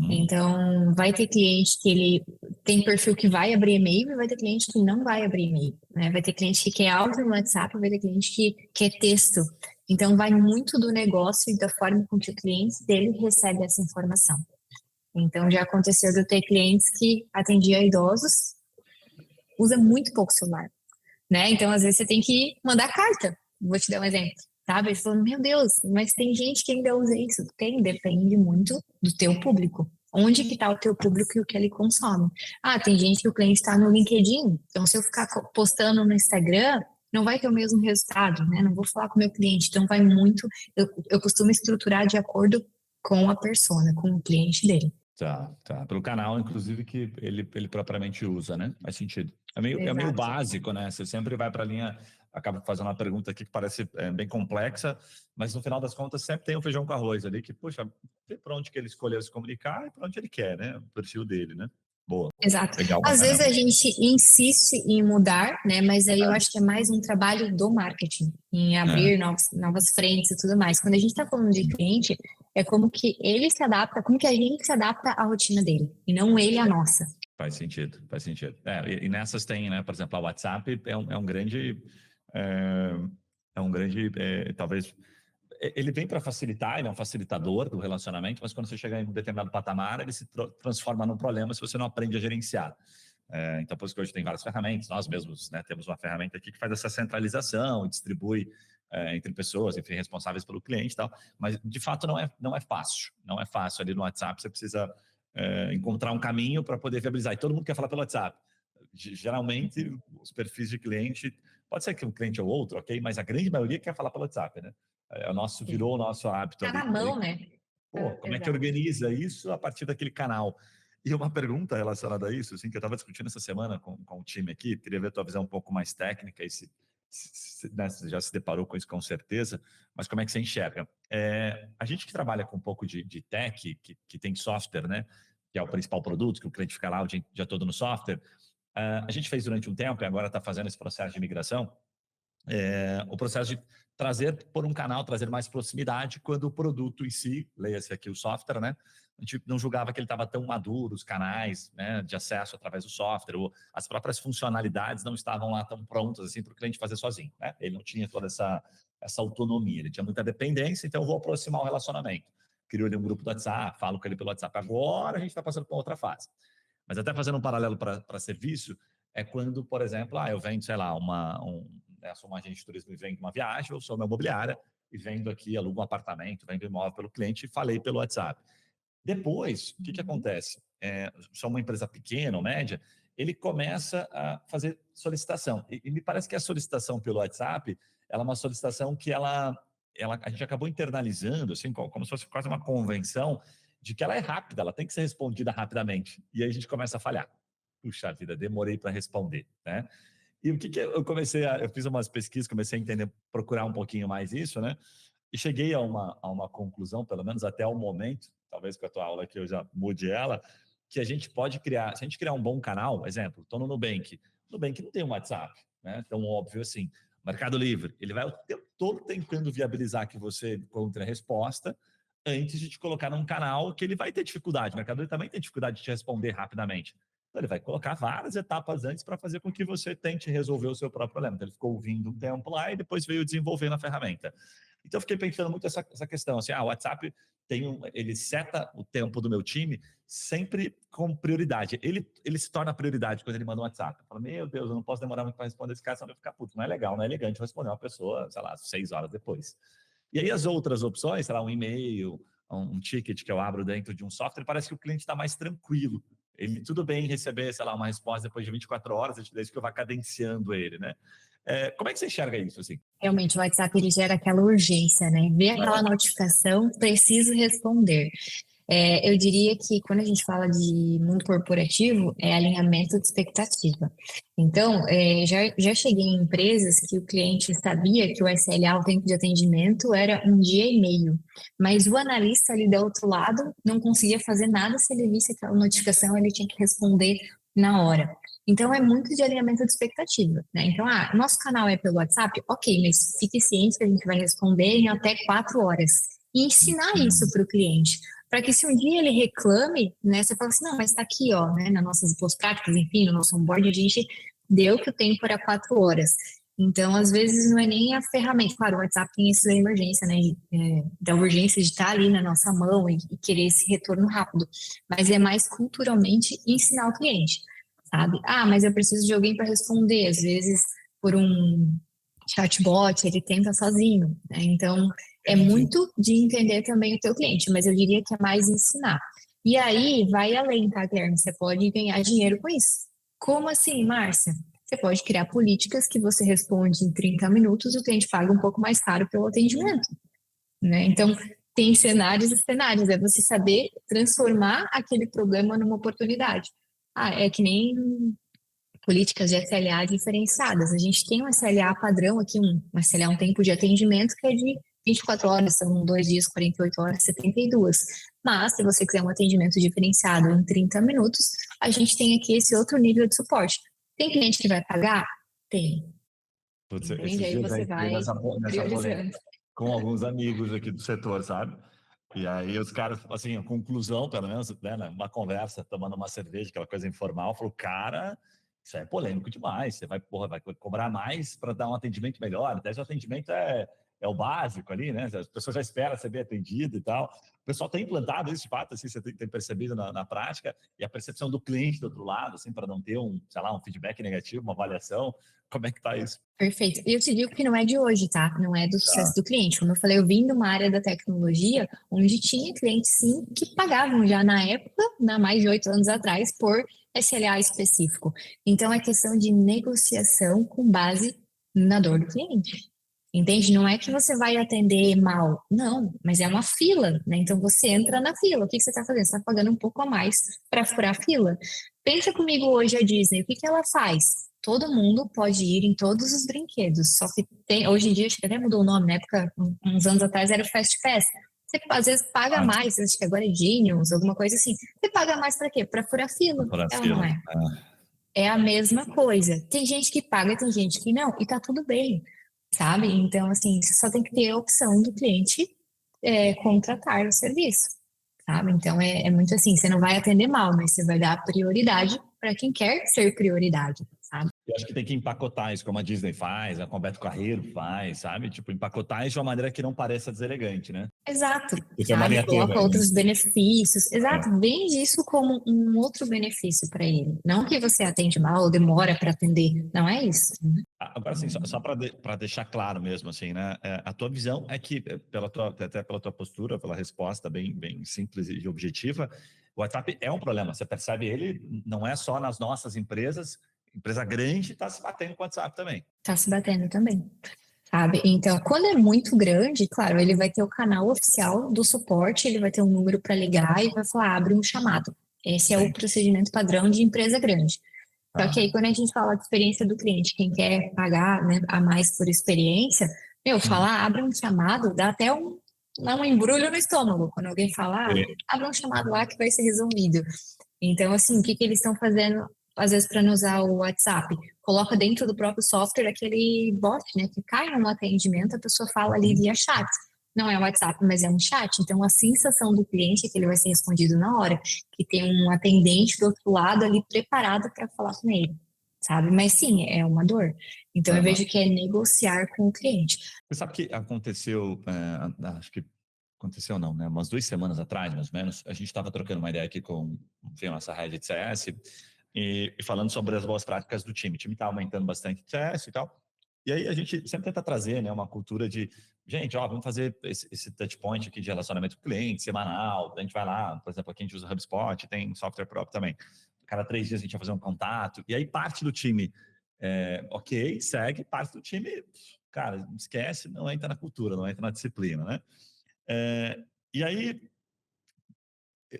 Então, vai ter cliente que ele tem perfil que vai abrir e-mail e vai ter cliente que não vai abrir e-mail, né? Vai ter cliente que quer áudio no WhatsApp, vai ter cliente que quer texto. Então, vai muito do negócio e da forma com que o cliente dele recebe essa informação. Então, já aconteceu de eu ter clientes que atendia idosos, usa muito pouco celular, né? Então, às vezes, você tem que mandar carta. Vou te dar um exemplo, sabe? Eles falam, meu Deus, mas tem gente que ainda usa isso. Tem, depende muito do teu público. Onde que está o teu público e o que ele consome? Tem gente que o cliente está no LinkedIn. Então, se eu ficar postando no Instagram, não vai ter o mesmo resultado, né? Não vou falar com o meu cliente. Então, vai muito... Eu costumo estruturar de acordo com a persona, com o cliente dele. Tá. Pelo canal, inclusive, que ele propriamente usa, né? Faz sentido. É meio básico, né? Você sempre vai para a linha, acaba fazendo uma pergunta aqui que parece bem complexa, mas no final das contas sempre tem o feijão com arroz ali, que, puxa, vê para onde que ele escolheu se comunicar e para onde ele quer, né? O perfil dele, né? Boa. Exato. Legal, Às vezes a gente insiste em mudar, né? Mas aí eu acho que é mais um trabalho do marketing, em abrir novas frentes e tudo mais. Quando a gente está falando de cliente, é como que ele se adapta, como que a gente se adapta à rotina dele, e não ele à nossa. Faz sentido. E nessas tem, né? Por exemplo, o WhatsApp é um grande, talvez, ele vem para facilitar, ele é um facilitador do relacionamento, mas quando você chega em um determinado patamar, ele se transforma num problema se você não aprende a gerenciar. Então, por isso que hoje tem várias ferramentas, nós mesmos, né, temos uma ferramenta aqui que faz essa centralização, distribui entre pessoas, enfim, responsáveis pelo cliente e tal, mas de fato não é fácil ali no WhatsApp, você precisa encontrar um caminho para poder viabilizar, e todo mundo quer falar pelo WhatsApp. Geralmente, os perfis de cliente, pode ser que um cliente ou outro, ok, mas a grande maioria quer falar pelo WhatsApp, né? Virou o nosso hábito. Tá na mão, né? Como é que organiza isso a partir daquele canal? E uma pergunta relacionada a isso, assim, que eu estava discutindo essa semana com o time aqui, queria ver a tua visão um pouco mais técnica, e né, você já se deparou com isso com certeza, mas como é que você enxerga? A gente que trabalha com um pouco de tech, que tem software, né, que é o principal produto, que o cliente fica lá o dia todo no software, a gente fez durante um tempo e agora está fazendo esse processo de migração, o processo de trazer por um canal, trazer mais proximidade quando o produto em si, leia-se aqui o software, né? A gente não julgava que ele estava tão maduro, os canais, né, de acesso através do software, ou as próprias funcionalidades não estavam lá tão prontas assim para o cliente fazer sozinho, né? Ele não tinha toda essa autonomia, ele tinha muita dependência, então eu vou aproximar o relacionamento. Crio ali um grupo do WhatsApp, falo com ele pelo WhatsApp. Agora a gente está passando para outra fase. Mas até fazendo um paralelo para serviço, é quando, por exemplo, eu vendo, sei lá, sou um agente de turismo e vendo uma viagem, eu sou uma imobiliária e vendo aqui, alugo um apartamento, vendo imóvel pelo cliente e falei pelo WhatsApp. Depois, o que acontece? Só uma empresa pequena ou média, ele começa a fazer solicitação. E me parece que a solicitação pelo WhatsApp, ela é uma solicitação que a gente acabou internalizando, assim, como se fosse quase uma convenção de que ela é rápida, ela tem que ser respondida rapidamente. E aí a gente começa a falhar. Puxa vida, demorei para responder, né? E o que eu eu fiz umas pesquisas, comecei a entender, procurar um pouquinho mais isso, né? E cheguei a uma conclusão, pelo menos até o momento, talvez com a tua aula aqui eu já mude ela, que a gente pode criar, se a gente criar um bom canal, exemplo, estou no Nubank não tem um WhatsApp, né? Tão óbvio assim. Mercado Livre, ele vai o tempo todo tentando viabilizar que você encontre a resposta antes de te colocar num canal que ele vai ter dificuldade. O Mercado Livre também tem dificuldade de te responder rapidamente. Então, ele vai colocar várias etapas antes para fazer com que você tente resolver o seu próprio problema. Então, ele ficou ouvindo um tempo lá e depois veio desenvolvendo a ferramenta. Então, eu fiquei pensando muito essa questão, assim, o WhatsApp ele seta o tempo do meu time sempre com prioridade. Ele se torna prioridade quando ele manda um WhatsApp. Eu falo, meu Deus, eu não posso demorar muito para responder esse cara, senão eu vou ficar puto. Não é legal, não é elegante responder uma pessoa, sei lá, 6 horas depois. E aí as outras opções, sei lá, um e-mail, um ticket que eu abro dentro de um software, parece que o cliente está mais tranquilo. Ele, tudo bem receber, sei lá, uma resposta depois de 24 horas, desde que eu vá cadenciando ele, né? Como é que você enxerga isso, assim? Realmente, o WhatsApp ele gera aquela urgência, né? Vê aquela notificação, preciso responder. Eu diria que quando a gente fala de mundo corporativo, é alinhamento de expectativa. Então, já cheguei em empresas que o cliente sabia que o SLA, o tempo de atendimento, era 1 dia e meio, mas o analista ali do outro lado não conseguia fazer nada se ele visse aquela notificação, ele tinha que responder na hora. Então, é muito de alinhamento de expectativa, né? Então, nosso canal é pelo WhatsApp, ok, mas fique ciente que a gente vai responder em até 4 horas. E ensinar isso para o cliente para que se um dia ele reclame, né, você fala assim, não, mas está aqui, ó, né, nas nossas boas práticas, enfim, no nosso onboard, a gente deu que o tempo era 4 horas. Então, às vezes, não é nem a ferramenta. Claro, o WhatsApp tem isso da emergência, né, da urgência de estar ali na nossa mão e querer esse retorno rápido. Mas é mais culturalmente ensinar o cliente, sabe? Mas eu preciso de alguém para responder. Às vezes, por um chatbot, ele tenta sozinho, né? Então, é muito de entender também o teu cliente, mas eu diria que é mais ensinar. E aí, vai além, tá, Guilherme? Você pode ganhar dinheiro com isso. Como assim, Márcia? Você pode criar políticas que você responde em 30 minutos e o cliente paga um pouco mais caro pelo atendimento, né? Então, tem cenários e cenários. É você saber transformar aquele problema numa oportunidade. É que nem políticas de SLA diferenciadas. A gente tem um SLA padrão aqui, um SLA, um tempo de atendimento que é de 24 horas, são 2 dias, 48 horas, 72. Mas, se você quiser um atendimento diferenciado em 30 minutos, a gente tem aqui esse outro nível de suporte. Tem cliente que vai pagar? Tem. Putz, Entende? esses Aí dias você aí fui vai nessa polêmica priorizando. com alguns amigos aqui do setor, sabe? E aí os caras, assim, a conclusão, pelo menos, né, uma conversa, tomando uma cerveja, aquela coisa informal, falou, cara, isso é polêmico demais, você vai, porra, vai cobrar mais para dar um atendimento melhor, até o atendimento é o básico ali, né? As pessoas já esperam ser bem atendido e tal. O pessoal tem implantado isso de fato, assim, você tem percebido na prática, e a percepção do cliente do outro lado, assim, para não ter sei lá, um feedback negativo, uma avaliação, como é que tá isso? Perfeito. E eu te digo que não é de hoje, tá? Não é do sucesso Tá. do cliente. Como eu falei, eu vim de uma área da tecnologia onde tinha clientes, sim, que pagavam já na época, mais de 8 anos atrás, por SLA específico. Então, é questão de negociação com base na dor do cliente. Entende? Não é que você vai atender mal, não, mas é uma fila, né? Então, você entra na fila. O que você está fazendo? Você está pagando um pouco a mais para furar a fila. Pensa comigo hoje a Disney, o que ela faz? Todo mundo pode ir em todos os brinquedos, só que hoje em dia, acho que até mudou o nome, na época, uns anos atrás era o Fast Pass. Você às vezes paga Ah, mais, acho que agora é Genius, alguma coisa assim. Você paga mais para quê? Para furar fila. para É ou não fila. é? É a mesma coisa. Tem gente que paga, tem gente que não, e tá tudo bem, sabe? Então, assim, você só tem que ter a opção do cliente contratar o serviço, sabe? Então, é muito assim, você não vai atender mal, mas você vai dar prioridade para quem quer ser prioridade, sabe? Eu acho que tem que empacotar isso, como a Disney faz, a Roberto Carreiro faz, sabe? Tipo, empacotar isso de uma maneira que não pareça deselegante, né? Exato, Isso é uma sabe? linha tênue Coloca aí, né? outros benefícios. É. Exato, vende isso como um outro benefício para ele. Não que você atende mal ou demora para atender. Não é isso. Agora, assim, só para deixar claro mesmo, assim, né? A tua visão é que, até pela tua postura, pela resposta bem simples e objetiva, o WhatsApp é um problema. Você percebe ele, não é só nas nossas empresas, empresa grande está se batendo com o WhatsApp também. Tá se batendo também. Sabe? Então, quando é muito grande, claro, ele vai ter o canal oficial do suporte, ele vai ter um número para ligar e vai falar, abre um chamado. Esse é o Sim. procedimento padrão de empresa grande. Só que Ah. aí, quando a gente fala de experiência do cliente, quem quer pagar, né, a mais por experiência, falar, abre um chamado, dá até dá um embrulho no estômago. Quando alguém fala, Sim. abre um chamado lá que vai ser resolvido. Então, assim, o que eles estão fazendo, às vezes, para não usar o WhatsApp? Coloca dentro do próprio software aquele bot, né, que cai no atendimento, a pessoa fala ali via chat. Não é um WhatsApp, mas é um chat. Então, a sensação do cliente é que ele vai ser respondido na hora, que tem um atendente do outro lado ali preparado para falar com ele, sabe? Mas sim, é uma dor. Então, eu Aham. vejo que é negociar com o cliente. Você sabe que aconteceu, acho que aconteceu não, né? Umas 2 semanas atrás, mais ou menos, a gente estava trocando uma ideia aqui com, enfim, nossa rede de CS e falando sobre as boas práticas do time. O time está aumentando bastante o CS e tal. E aí a gente sempre tenta trazer, né, uma cultura de, gente, ó, vamos fazer esse touch point aqui de relacionamento com o cliente, semanal. A gente vai lá, por exemplo, aqui a gente usa HubSpot, tem software próprio também. Cada 3 dias a gente vai fazer um contato. E aí parte do time Ok, segue, parte do time, cara, esquece, não entra na cultura, não entra na disciplina, né? E aí,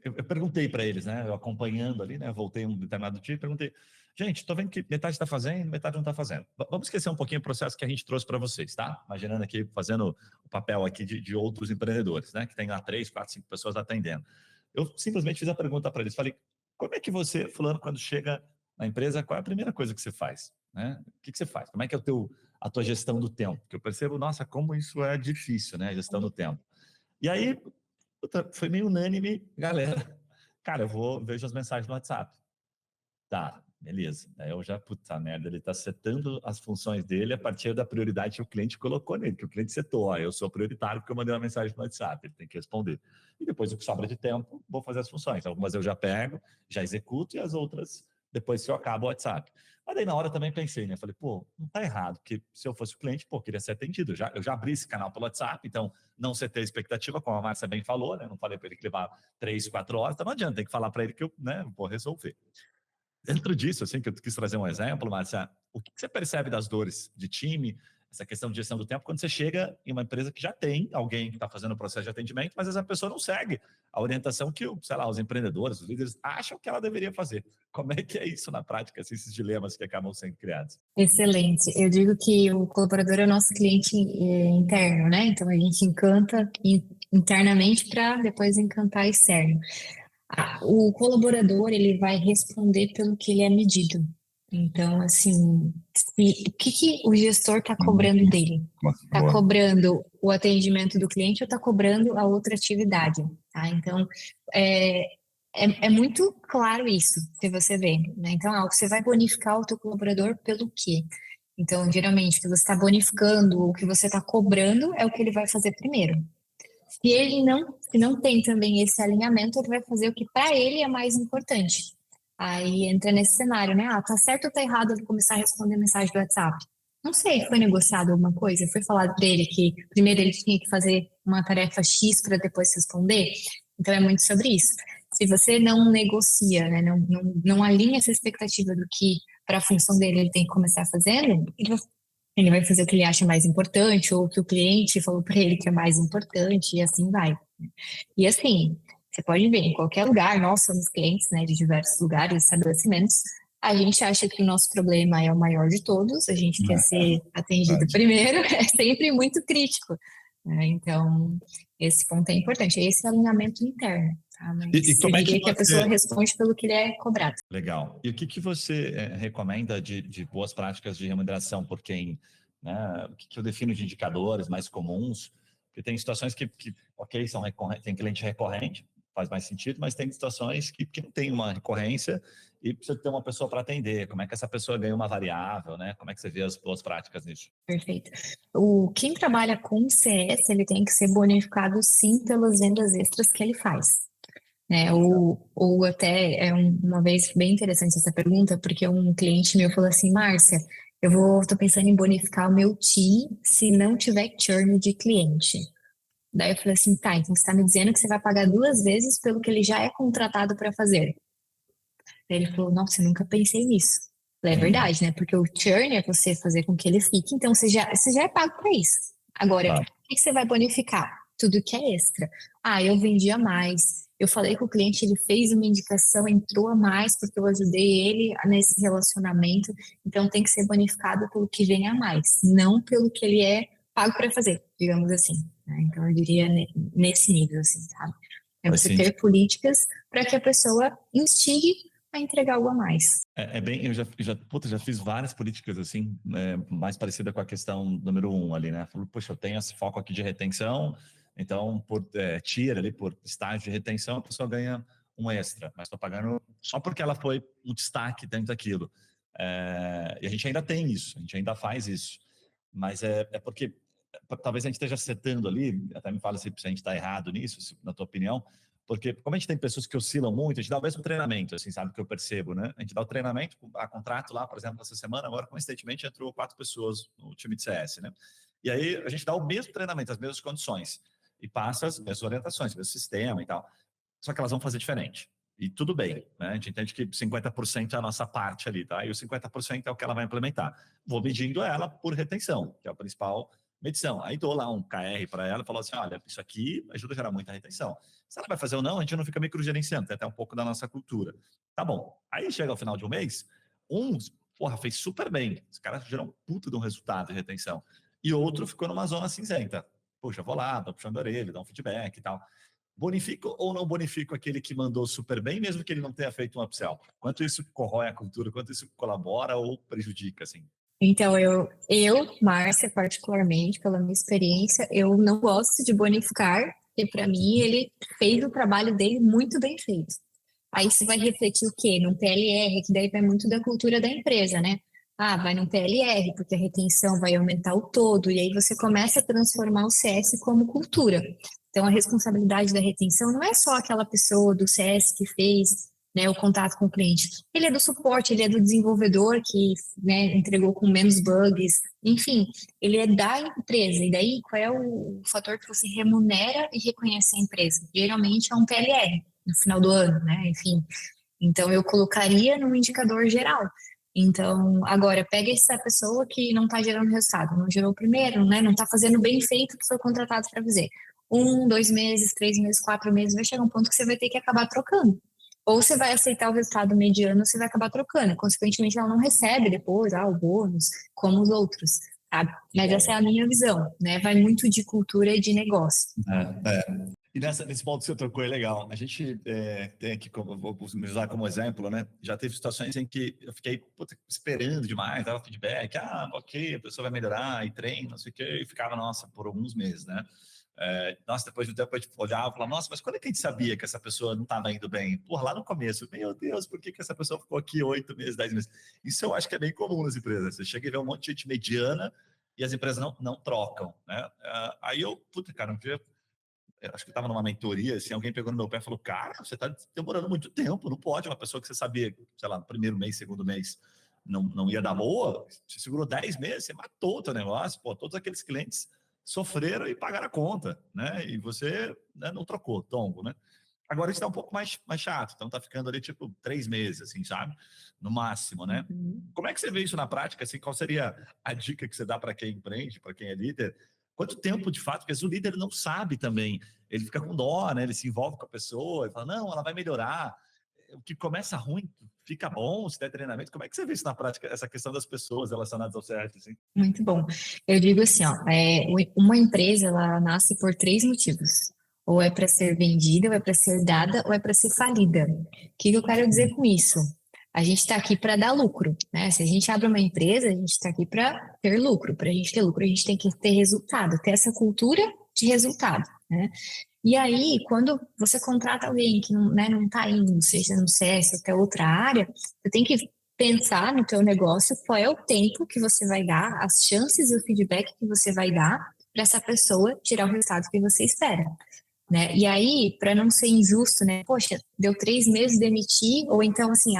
eu perguntei para eles, né? Eu acompanhando ali, né? Voltei um determinado dia e perguntei, gente, estou vendo que metade está fazendo, metade não está fazendo. Vamos esquecer um pouquinho o processo que a gente trouxe para vocês, tá? Imaginando aqui, fazendo o papel aqui de outros empreendedores, né? Que tem lá 3, 4, 5 pessoas atendendo. Eu simplesmente fiz a pergunta para eles, falei, como é que você, fulano, quando chega na empresa, qual é a primeira coisa que você faz? Né? O que você faz? Como é que é a tua gestão do tempo? Porque eu percebo, nossa, como isso é difícil, né? A gestão do tempo. E aí, foi meio unânime, galera. Cara, vejo as mensagens no WhatsApp. Tá, beleza. Aí eu já, puta merda, ele tá setando as funções dele a partir da prioridade que o cliente colocou nele, que o cliente setou. Ó, eu sou prioritário porque eu mandei uma mensagem no WhatsApp, ele tem que responder. E depois, o que sobra de tempo, vou fazer as funções. Algumas eu já pego, já executo, e as outras, depois que eu acabo o WhatsApp. Mas daí, na hora, também pensei, né? Falei, pô, não tá errado, porque se eu fosse o cliente, pô, queria ser atendido. Eu já abri esse canal pelo WhatsApp, então não setei a expectativa, como a Márcia bem falou, né? Não falei para ele que levar 3, 4 horas, então não adianta, tem que falar para ele que eu, né, vou resolver. Dentro disso, assim, que eu quis trazer um exemplo, Márcia, o que você percebe das dores de time, essa questão de gestão do tempo, quando você chega em uma empresa que já tem alguém que está fazendo o processo de atendimento, mas às vezes a pessoa não segue a orientação que, sei lá, os empreendedores, os líderes acham que ela deveria fazer. Como é que é isso na prática, assim, esses dilemas que acabam sendo criados? Excelente. Eu digo que o colaborador é o nosso cliente interno, né? Então a gente encanta internamente para depois encantar externo. O colaborador, ele vai responder pelo que ele é medido. Então, assim, o que o gestor está cobrando dele? Está Boa. cobrando o atendimento do cliente ou está cobrando a outra atividade? Tá? Então, é, é muito claro isso, se você vê, né? Então, você vai bonificar o teu colaborador pelo quê? Então, geralmente, o que você está bonificando, o que você está cobrando é o que ele vai fazer primeiro. Se não tem também esse alinhamento, ele vai fazer o que para ele é mais importante. Aí entra nesse cenário, né? Ah, tá certo ou tá errado ele começar a responder mensagem do WhatsApp? Não sei, foi negociado alguma coisa? Foi falado para ele que primeiro ele tinha que fazer uma tarefa X para depois responder? Então é muito sobre isso. Se você não negocia, né, não alinha essa expectativa do que para a função dele ele tem que começar fazendo, ele vai fazer o que ele acha mais importante, ou o que o cliente falou para ele que é mais importante, e assim vai. E assim, você pode ver, em qualquer lugar, nós somos clientes, né, de diversos lugares, estabelecimentos, a gente acha que o nosso problema é o maior de todos, a gente quer ser atendido primeiro, é sempre muito crítico, né? Então, esse ponto é importante, esse é o alinhamento interno, tá? Mas eu Como é que diria que a pessoa você... responde pelo que ele é cobrado. Legal. E o que você recomenda de boas práticas de remuneração por quem, né? O que eu defino de indicadores mais comuns? Porque tem situações ok, tem cliente recorrente, faz mais sentido, mas tem situações que não tem uma recorrência e precisa ter uma pessoa para atender. Como é que essa pessoa ganha uma variável, né? Como é que você vê as boas práticas nisso? Perfeito. Quem trabalha com CS, ele tem que ser bonificado sim pelas vendas extras que ele faz. Né? Ou até, uma vez bem interessante essa pergunta, porque um cliente meu falou assim, Márcia, tô pensando em bonificar o meu time se não tiver churn de cliente. Daí eu falei assim, tá, então você está me dizendo que você vai pagar 2 vezes pelo que ele já é contratado para fazer. Daí ele falou, nossa, eu nunca pensei nisso. É verdade, né? Porque o churn é você fazer com que ele fique, então você já é pago para isso. Agora, o que você vai bonificar? Tudo que é extra. Ah, eu vendi a mais. Eu falei com o cliente, ele fez uma indicação, entrou a mais porque eu ajudei ele nesse relacionamento. Então tem que ser bonificado pelo que vem a mais, não pelo que ele é pago para fazer, digamos assim. Né? Então eu diria nesse nível, assim, sabe? É você ter políticas para que a pessoa instigue a entregar algo a mais. Eu já fiz várias políticas assim, mais parecida com a questão número 1 ali, né? Falei, poxa, eu tenho esse foco aqui de retenção, então por tier ali, por estágio de retenção, a pessoa ganha um extra, mas estou pagando só porque ela foi um destaque dentro daquilo. E a gente ainda tem isso, a gente ainda faz isso, mas é porque talvez a gente esteja setando ali, até me fala se a gente está errado nisso, na tua opinião, porque como a gente tem pessoas que oscilam muito, a gente dá o mesmo treinamento, assim, sabe, que eu percebo, né? A gente dá o treinamento, a contrato lá, por exemplo, essa semana, agora coincidentemente entrou 4 pessoas no time de CS, né? E aí a gente dá o mesmo treinamento, as mesmas condições, e passa as mesmas orientações, o mesmo sistema e tal. Só que elas vão fazer diferente. E tudo bem, né? A gente entende que 50% é a nossa parte ali, tá? E os 50% é o que ela vai implementar. Vou medindo ela por retenção, que é a principal medição. Aí dou lá um KR para ela e falo assim, olha, isso aqui ajuda a gerar muita retenção. Se ela vai fazer ou não, a gente não fica microgerenciando, tem até um pouco da nossa cultura. Tá bom. Aí chega ao final de um mês, uns, porra, fez super bem. Os caras geram um puta de um resultado de retenção. E outro ficou numa zona cinzenta. Poxa, vou lá, dou puxando a orelha, dá um feedback e tal. Bonifico ou não bonifico aquele que mandou super bem, mesmo que ele não tenha feito um upsell? Quanto isso corrói a cultura, quanto isso colabora ou prejudica, assim? Então, Márcia, particularmente, pela minha experiência, eu não gosto de bonificar, porque para mim ele fez o trabalho dele muito bem feito. Aí você vai refletir o quê? Num PLR, que daí vai muito da cultura da empresa, né? Ah, vai num PLR, porque a retenção vai aumentar o todo, e aí você começa a transformar o CS como cultura. Então, a responsabilidade da retenção não é só aquela pessoa do CS que fez, né, o contato com o cliente. Ele é do suporte, ele é do desenvolvedor que, né, entregou com menos bugs, enfim, ele é da empresa. E daí, qual é o fator que você remunera e reconhece a empresa? Geralmente é um PLR no final do ano, né? Enfim, então eu colocaria no indicador geral. Então, agora, pega essa pessoa que não está gerando resultado, não gerou o primeiro, né? Não está fazendo bem feito o que foi contratado para fazer. 1, 2 meses, 3 meses, 4 meses, vai chegar um ponto que você vai ter que acabar trocando. Ou você vai aceitar o resultado mediano, você vai acabar trocando. Consequentemente, ela não recebe depois, o bônus, como os outros, sabe? Mas essa é a minha visão, né? Vai muito de cultura e de negócio. E nesse ponto que você tocou é legal. A gente tem aqui, vou me usar como exemplo, né? Já teve situações em que eu fiquei esperando demais, dava feedback, ok, a pessoa vai melhorar, e treino, não sei o quê, e ficava, nossa, por alguns meses, né? Nossa, depois de um tempo a gente olhava e falava, nossa, mas quando é que a gente sabia que essa pessoa não estava indo bem? Porra, lá no começo, meu Deus, por que essa pessoa ficou aqui 8 meses, 10 meses? Isso eu acho que é bem comum nas empresas. Você chega e vê um monte de gente mediana e as empresas não trocam, né? Aí cara, eu acho que eu estava numa mentoria, assim, alguém pegou no meu pé e falou, cara, você está demorando muito tempo, não pode, uma pessoa que você sabia, sei lá, no primeiro mês, segundo mês, não ia dar boa, você segurou 10 meses, você matou o teu negócio, pô, todos aqueles clientes sofreram e pagaram a conta, né, e você, né, não trocou, tombo, né. Agora está um pouco mais chato, então tá ficando ali, tipo, 3 meses, assim, sabe, no máximo, né. Como é que você vê isso na prática, assim, qual seria a dica que você dá para quem empreende, para quem é líder? Quanto tempo, de fato, porque o líder não sabe também, ele fica com dó, né? Ele se envolve com a pessoa, ele fala, não, ela vai melhorar. O que começa ruim, fica bom, se der treinamento. Como é que você vê isso na prática, essa questão das pessoas relacionadas ao CS? Assim? Muito bom. Eu digo assim, ó, uma empresa, ela nasce por 3 motivos. Ou é para ser vendida, ou é para ser dada, ou é para ser falida. O que eu quero dizer com isso? A gente está aqui para dar lucro, né? Se a gente abre uma empresa, a gente está aqui para ter lucro. Para a gente ter lucro, a gente tem que ter resultado, ter essa cultura de resultado, né? E aí, quando você contrata alguém que não, né, não está indo, seja no CS ou até outra área, você tem que pensar no teu negócio qual é o tempo que você vai dar, as chances e o feedback que você vai dar para essa pessoa tirar o resultado que você espera. Né? E aí, para não ser injusto, né? Poxa, deu 3 meses, demiti, ou então assim,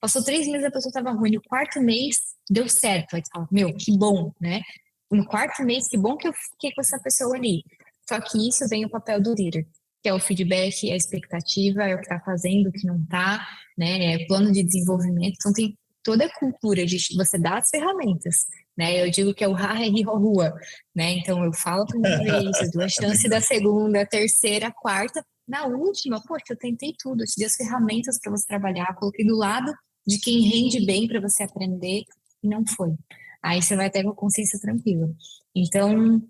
passou 3 meses, a pessoa estava ruim, no quarto mês deu certo. Aí tu fala, meu, que bom, né? No quarto mês, que bom que eu fiquei com essa pessoa ali. Só que isso vem o papel do líder, que é o feedback, é a expectativa, é o que está fazendo, o que não está, né? É plano de desenvolvimento. Então tem toda a cultura de você dar as ferramentas, né? Eu digo que é o rua, né? Então eu falo a primeira vez, eu dou a chance da segunda, terceira, quarta. Na última, poxa, eu tentei tudo, eu te dei as ferramentas para você trabalhar, coloquei do lado de quem rende bem para você aprender e não foi. Aí você vai ter uma consciência tranquila. Então,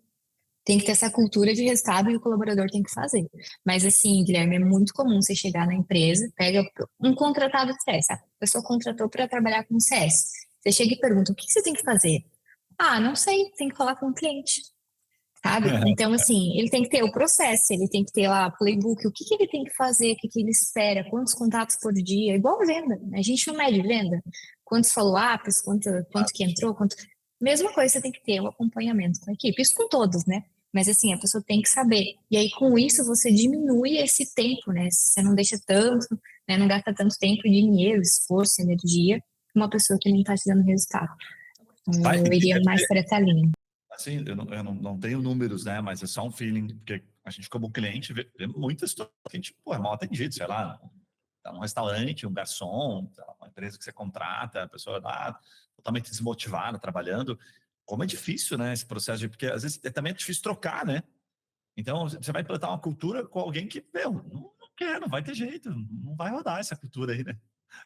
tem que ter essa cultura de resultado e o colaborador tem que fazer. Mas assim, Guilherme, é muito comum você chegar na empresa, pega um contratado de CS, a pessoa contratou para trabalhar com CS. Você chega e pergunta, o que você tem que fazer? Não sei, tem que falar com o cliente, sabe? Então, assim, ele tem que ter o processo, ele tem que ter lá playbook, o que ele tem que fazer, o que ele espera, quantos contatos por dia, igual venda, né? A gente não mede venda, quantos follow-ups, quanto que entrou, quanto... Mesma coisa, você tem que ter um acompanhamento com a equipe, isso com todos, né? Mas assim, a pessoa tem que saber. E aí, com isso, você diminui esse tempo, né? Você não deixa tanto, né? Não gasta tanto tempo, dinheiro, esforço, energia, com uma pessoa que não está te dando resultado. Eu iria mais para essa linha. Assim, eu não tenho números, né? Mas é só um feeling, porque a gente, como cliente, vê muitas situações que a gente, é mal atendido, sei lá, um restaurante, um garçom, uma empresa que você contrata, a pessoa lá totalmente desmotivada, trabalhando. Como é difícil, né, esse processo porque às vezes também é difícil trocar, né? Então, você vai implantar uma cultura com alguém que, não quer, não vai ter jeito, não vai rodar essa cultura aí, né?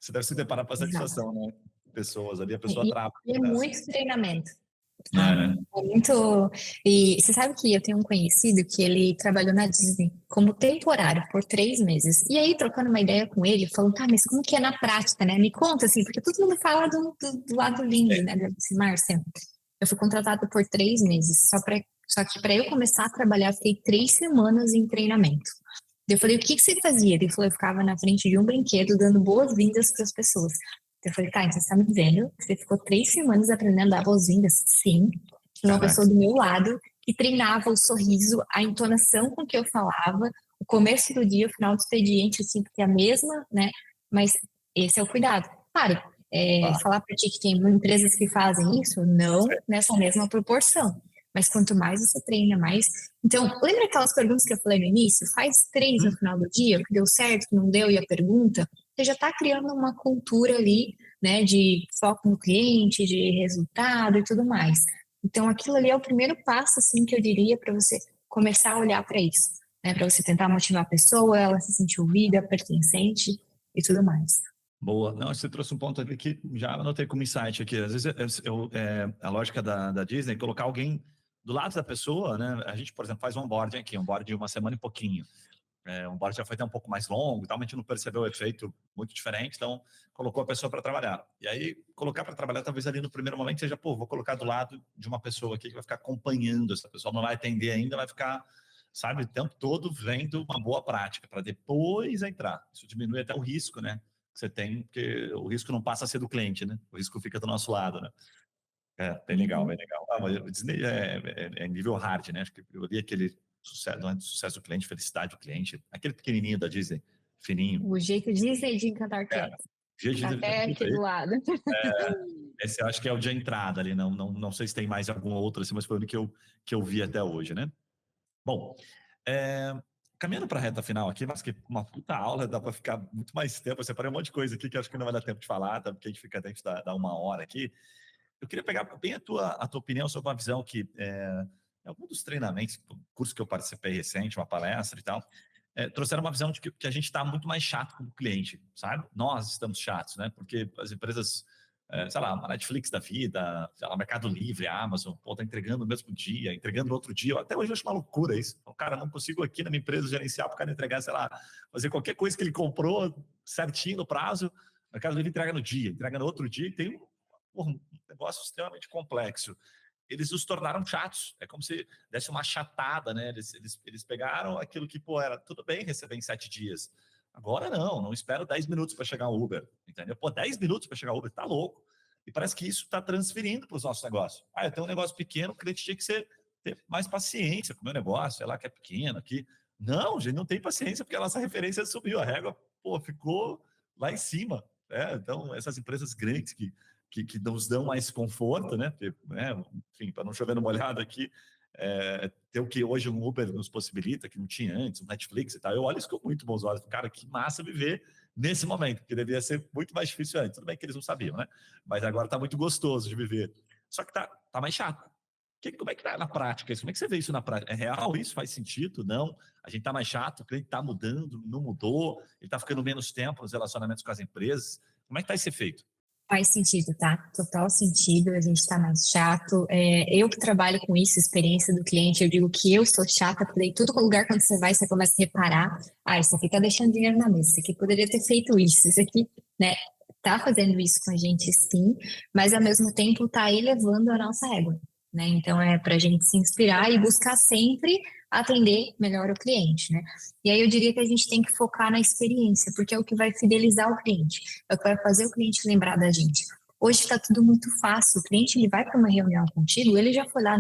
Você deve se deparar com essa Exato. situação, né? Pessoas ali, a pessoa E, trava. e é muito treinamento. Né? É muito. E você sabe que eu tenho um conhecido que ele trabalhou na Disney como temporário por 3 meses. E aí, trocando uma ideia com ele, falando, tá, mas como que é na prática, né? Me conta, assim, porque todo mundo fala do lado lindo, né? Disse, Márcia, eu fui contratada por 3 meses, só que para eu começar a trabalhar, eu fiquei 3 semanas em treinamento. Eu falei, o que você fazia? Ele falou, eu ficava na frente de um brinquedo dando boas-vindas para as pessoas. Eu falei, tá, então você está me dizendo que você ficou 3 semanas aprendendo a dar boas-vindas? Sim. Tinha uma pessoa do meu lado que treinava o sorriso, a entonação com que eu falava, o começo do dia, o final do expediente, assim, porque é a mesma, né? Mas esse é o cuidado. Claro, falar para ti que tem empresas que fazem isso, não nessa mesma proporção. Mas quanto mais você treina, mais. Então, lembra aquelas perguntas que eu falei no início? Faz 3 no final do dia, que deu certo, que não deu, e a pergunta. Você já está criando uma cultura ali, né, de foco no cliente, de resultado e tudo mais. Então, aquilo ali é o primeiro passo, assim, que eu diria para você começar a olhar para isso, né, para você tentar motivar a pessoa, ela se sentir ouvida, pertencente e tudo mais. Boa. Não, você trouxe um ponto aqui que já anotei como insight aqui. Às vezes a lógica da Disney é colocar alguém do lado da pessoa, né? A gente, por exemplo, faz um onboarding aqui, um onboarding de uma semana e pouquinho. O onboarding já foi até um pouco mais longo e tal, mas a gente não percebeu o efeito muito diferente, então colocou a pessoa para trabalhar. E aí, colocar para trabalhar, talvez ali no primeiro momento seja, vou colocar do lado de uma pessoa aqui que vai ficar acompanhando essa pessoa, não vai atender ainda, vai ficar, sabe, o tempo todo vendo uma boa prática para depois entrar. Isso diminui até o risco, né? Que você tem, porque o risco não passa a ser do cliente, né? O risco fica do nosso lado, né? Bem legal, bem legal. Mas o Disney é nível hard, né? Acho que eu li aquele sucesso, não é sucesso do cliente, felicidade do cliente, aquele pequenininho da Disney, fininho. O jeito Disney de encantar clientes. Até aqui do lado. Esse eu acho que é o de entrada ali, não sei se tem mais algum outro, assim, mas foi o que eu vi até hoje, né? Bom, caminhando para a reta final aqui, mas que uma puta aula, dá para ficar muito mais tempo. Eu separei um monte de coisa aqui que acho que não vai dar tempo de falar, tá? Porque a gente fica dentro da 1 hora aqui. Eu queria pegar bem a tua opinião sobre uma visão que, em algum dos treinamentos, curso que eu participei recente, uma palestra e tal, trouxeram uma visão de que a gente está muito mais chato com o cliente, sabe? Nós estamos chatos, né? Porque as empresas, sei lá, a Netflix da vida, sei lá, Mercado Livre, a Amazon, tá entregando no mesmo dia, entregando no outro dia. Até hoje eu acho uma loucura isso. O cara, não consigo aqui na minha empresa gerenciar para o cara entregar, sei lá, fazer qualquer coisa que ele comprou certinho no prazo. O Mercado Livre entrega no dia, entrega no outro dia e tem um negócio extremamente complexo. Eles os tornaram chatos. É como se desse uma chatada, né? Eles pegaram aquilo que, era tudo bem receber em 7 dias. Agora não espero 10 minutos para chegar o Uber, entendeu? 10 minutos para chegar o Uber, tá louco. E parece que isso está transferindo para os nossos negócios. Eu tenho um negócio pequeno, o cliente tinha que ter mais paciência com o meu negócio, sei lá, que é pequeno aqui. Não, gente, não tem paciência, porque a nossa referência subiu, a régua, ficou lá em cima. Então, essas empresas grandes que nos dão mais conforto, né? Porque, enfim, para não chover no molhado aqui, ter o que hoje um Uber nos possibilita, que não tinha antes, um Netflix e tal. Eu olho isso com muito bons olhos. Cara, que massa viver nesse momento, porque devia ser muito mais difícil antes. Tudo bem que eles não sabiam, né? Mas agora está muito gostoso de viver. Só que tá mais chato. Como é que tá na prática isso? Como é que você vê isso na prática? É real isso? Faz sentido? Não? A gente tá mais chato? O cliente tá mudando? Não mudou? Ele tá ficando menos tempo nos relacionamentos com as empresas? Como é que tá esse efeito? Faz sentido, tá? Total sentido, a gente tá mais chato. Eu que trabalho com isso, experiência do cliente, eu digo que eu sou chata, porque daí todo lugar quando você vai, você começa a reparar, isso aqui tá deixando dinheiro na mesa, isso aqui poderia ter feito isso aqui, né? Tá fazendo isso com a gente sim, mas ao mesmo tempo tá elevando a nossa régua, né? Então é pra gente se inspirar e buscar sempre atender melhor o cliente, né? E aí eu diria que a gente tem que focar na experiência, porque é o que vai fidelizar o cliente, é o que vai fazer o cliente lembrar da gente. Hoje está tudo muito fácil, o cliente ele vai para uma reunião contigo, ele já foi lá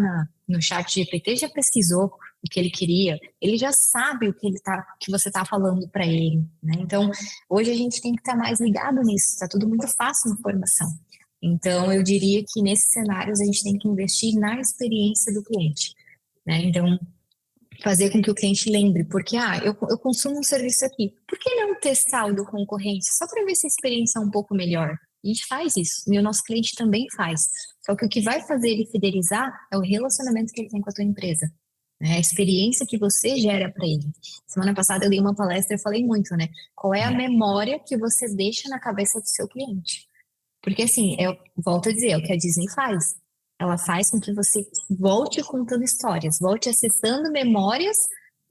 no chat GPT, já pesquisou o que ele queria, ele já sabe o que você está falando para ele, né? Então, hoje a gente tem que estar mais ligado nisso, está tudo muito fácil na informação. Então, eu diria que nesses cenários a gente tem que investir na experiência do cliente, né? Então, fazer com que o cliente lembre, porque eu consumo um serviço aqui, por que não testar o do concorrente só para ver se a experiência é um pouco melhor? A gente faz isso, e o nosso cliente também faz. Só que o que vai fazer ele fidelizar é o relacionamento que ele tem com a tua empresa, né? A experiência que você gera para ele. Semana passada eu dei uma palestra e falei muito, né? Qual é a memória que você deixa na cabeça do seu cliente? Porque assim, eu volto a dizer, é o que a Disney faz. Ela faz com que você volte contando histórias, volte acessando memórias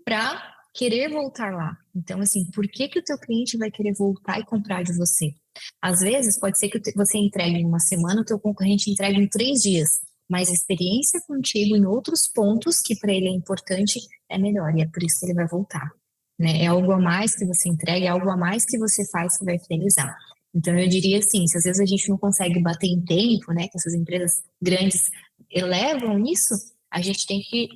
para querer voltar lá. Então, assim, por que que o teu cliente vai querer voltar e comprar de você? Às vezes, pode ser que você entregue em uma semana, o teu concorrente entregue em 3 dias, mas a experiência contigo em outros pontos que para ele é importante é melhor, e é por isso que ele vai voltar. Né? É algo a mais que você entrega, é algo a mais que você faz que vai fidelizar. Então, eu diria assim, se às vezes a gente não consegue bater em tempo, né, que essas empresas grandes elevam isso, a gente tem que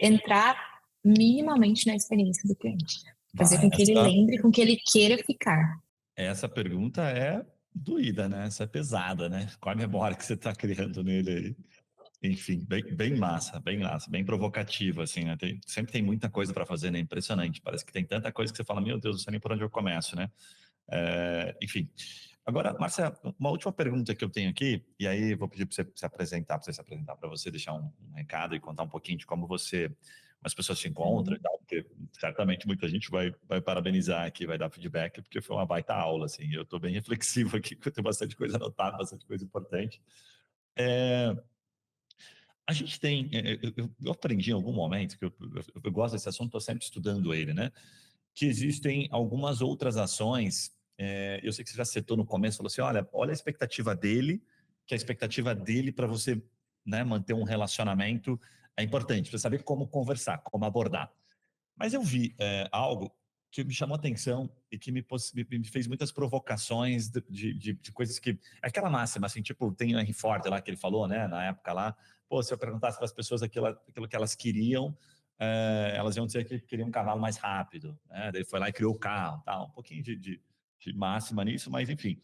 entrar minimamente na experiência do cliente. Fazer com que ele lembre, com que ele queira ficar. Essa pergunta é doída, né? Essa é pesada, né? Qual a memória que você está criando nele aí? Enfim, bem massa, bem provocativa, assim, né? Sempre tem muita coisa para fazer, né? Impressionante. Parece que tem tanta coisa que você fala, meu Deus, não sei nem por onde eu começo, né? Enfim. Agora, Márcia, uma última pergunta que eu tenho aqui, e aí vou pedir para você se apresentar, para você deixar um recado e contar um pouquinho de como as pessoas te encontram e tal, porque certamente muita gente vai parabenizar aqui, vai dar feedback, porque foi uma baita aula, assim, eu estou bem reflexivo aqui, porque eu tenho bastante coisa anotada, bastante coisa importante. A gente tem, eu aprendi em algum momento, que eu gosto desse assunto, estou sempre estudando ele, né? Que existem algumas outras ações, eu sei que você já citou no começo, falou assim, olha a expectativa dele, que a expectativa dele para você, né, manter um relacionamento é importante, para saber como conversar, como abordar. Mas eu vi algo que me chamou a atenção e que me fez muitas provocações de coisas que... Aquela máxima, assim, tipo, tem o Henry Ford lá que ele falou, né, na época lá, pô, se eu perguntasse para as pessoas aquilo que elas queriam, elas iam dizer que queriam um cavalo mais rápido, né? Daí foi lá e criou o carro, tal, um pouquinho de máxima nisso, mas enfim.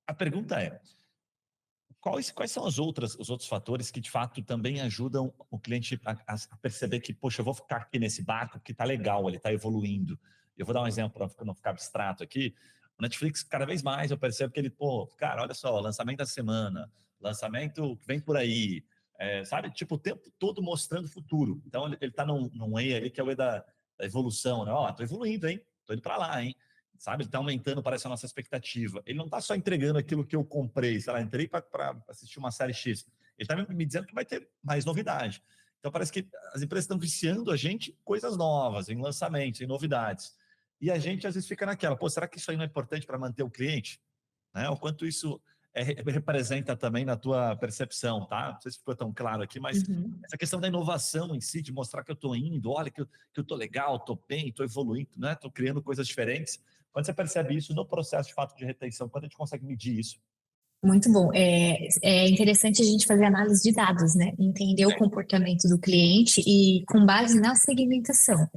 A pergunta é, quais são os outros fatores que de fato também ajudam o cliente a perceber que, poxa, eu vou ficar aqui nesse barco que tá legal, ele tá evoluindo. Eu vou dar um exemplo para não ficar abstrato aqui. O Netflix, cada vez mais eu percebo que ele, pô, cara, olha só, lançamento da semana, lançamento que vem por aí, sabe? Tipo, o tempo todo mostrando o futuro. Então, ele tá num way ali que é o way da evolução, né? Ó, tô evoluindo, hein? Tô indo para lá, hein? Sabe? Ele está aumentando, parece, a nossa expectativa. Ele não está só entregando aquilo que eu comprei, sei lá, entrei para assistir uma série X. Ele está me dizendo que vai ter mais novidade. Então, parece que as empresas estão viciando a gente em coisas novas, em lançamentos, em novidades. E a gente, às vezes, fica naquela, pô, será que isso aí não é importante para manter o cliente? Né? O quanto isso representa também na tua percepção, tá? Não sei se ficou tão claro aqui, mas essa questão da inovação em si, de mostrar que eu estou indo, olha que eu estou legal, estou bem, estou evoluindo, né? Estou criando coisas diferentes. Quando você percebe isso no processo de fato de retenção, quando a gente consegue medir isso? Muito bom. É interessante a gente fazer análise de dados, né? Entender o comportamento do cliente e com base na segmentação.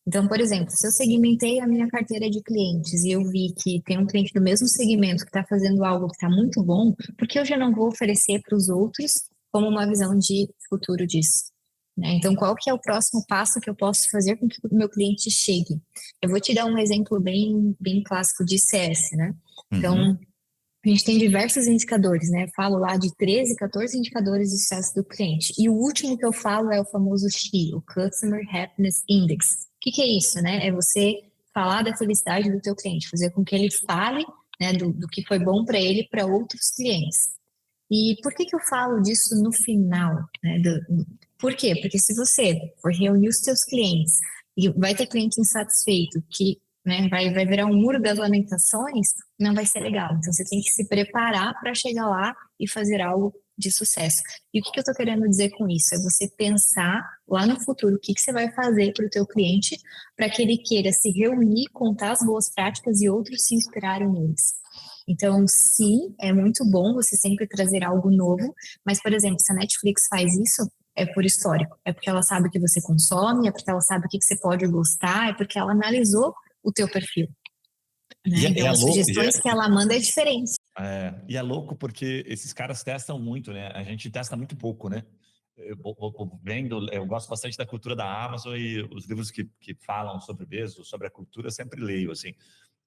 Então, por exemplo, se eu segmentei a minha carteira de clientes e eu vi que tem um cliente do mesmo segmento que está fazendo algo que está muito bom, por que eu já não vou oferecer para os outros como uma visão de futuro disso? Né? Então, qual que é o próximo passo que eu posso fazer com que o meu cliente chegue? Eu vou te dar um exemplo bem clássico de CS, né? Então, a gente tem diversos indicadores, né? Falo lá de 13, 14 indicadores de sucesso do cliente. E o último que eu falo é o famoso XI, o Customer Happiness Index. O que é isso, né? É você falar da felicidade do teu cliente, fazer com que ele fale, né, do que foi bom para ele para outros clientes. E por que eu falo disso no final, né? Por quê? Porque se você for reunir os seus clientes e vai ter cliente insatisfeito que, né, vai virar um muro das lamentações, não vai ser legal. Então, você tem que se preparar para chegar lá e fazer algo de sucesso. E o que eu estou querendo dizer com isso? É você pensar lá no futuro o que você vai fazer para o teu cliente para que ele queira se reunir, contar as boas práticas e outros se inspirarem neles. Então, sim, é muito bom você sempre trazer algo novo, mas, por exemplo, se a Netflix faz isso, é por histórico. É porque ela sabe o que você consome, é porque ela sabe o que você pode gostar, é porque ela analisou o teu perfil. Né? Então, as sugestões que ela manda é diferente. E é louco porque esses caras testam muito, né? A gente testa muito pouco, né? eu gosto bastante da cultura da Amazon e os livros que falam sobre Bezos, sobre a cultura, eu sempre leio, assim.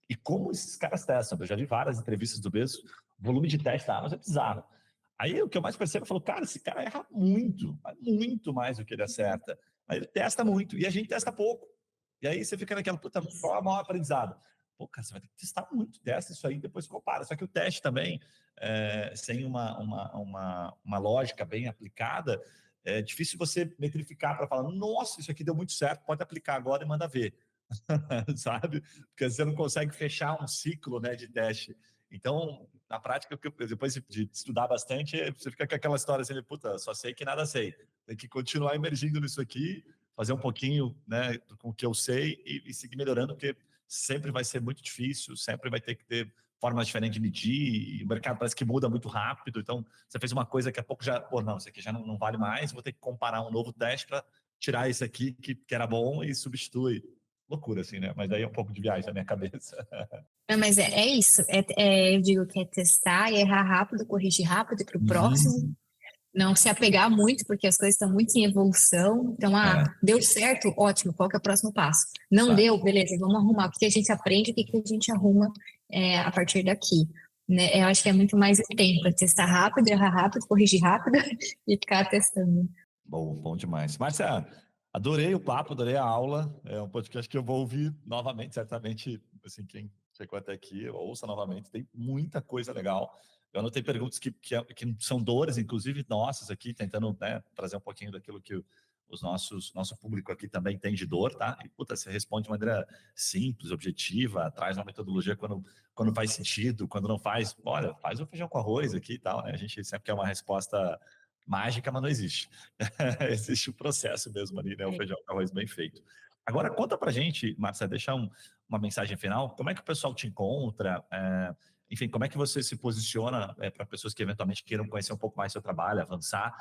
E como esses caras testam? Eu já vi várias entrevistas do Bezos, o volume de teste da Amazon é bizarro. Aí o que eu mais percebo, eu falo, cara, esse cara erra muito mais do que ele acerta. Aí ele testa muito, e a gente testa pouco. E aí você fica naquela, puta, qual é o maior aprendizado? Pô, cara, você vai ter que testar muito, testa isso aí, depois compara. Só que o teste também, sem uma lógica bem aplicada, é difícil você metrificar para falar, nossa, isso aqui deu muito certo, pode aplicar agora e manda ver. Sabe? Porque você não consegue fechar um ciclo, né, de teste. Então, na prática, depois de estudar bastante, você fica com aquela história assim, puta, só sei que nada sei. Tem que continuar emergindo nisso aqui, fazer um pouquinho, né, com o que eu sei e seguir melhorando, porque sempre vai ser muito difícil, sempre vai ter que ter formas diferentes de medir, e o mercado parece que muda muito rápido, então você fez uma coisa que a pouco já, pô, não, isso aqui já não vale mais, vou ter que comparar um novo teste para tirar esse aqui que era bom e substitui. Loucura, assim, né? Mas aí é um pouco de viagem na minha cabeça. Não, mas é isso. Eu digo que é testar e errar rápido, corrigir rápido e para o próximo. Uhum. Não se apegar muito, porque as coisas estão muito em evolução. Então, É, deu certo, ótimo, qual que é o próximo passo? Não tá. deu, beleza, vamos arrumar. O que a gente aprende, o que a gente arruma a partir daqui. Né? Eu acho que é muito mais esse tempo, é testar rápido, errar rápido, corrigir rápido e ficar testando. Bom demais. Márcia, adorei o papo, adorei a aula. É um podcast que eu vou ouvir novamente, certamente, assim, quem chegou até aqui, ouça novamente, tem muita coisa legal. Eu anotei perguntas que são dores, inclusive nossas aqui, tentando, né, trazer um pouquinho daquilo que nosso público aqui também tem de dor, tá? E, puta, você responde de maneira simples, objetiva, traz uma metodologia quando faz sentido, quando não faz, olha, faz o feijão com arroz aqui e tal, né? A gente sempre quer uma resposta mágica, mas não existe. Existe o processo mesmo ali, né? O feijão com arroz bem feito. Agora, conta pra gente, Márcia, deixar uma mensagem final. Como é que o pessoal te encontra? Enfim, como é que você se posiciona para pessoas que eventualmente queiram conhecer um pouco mais seu trabalho, avançar?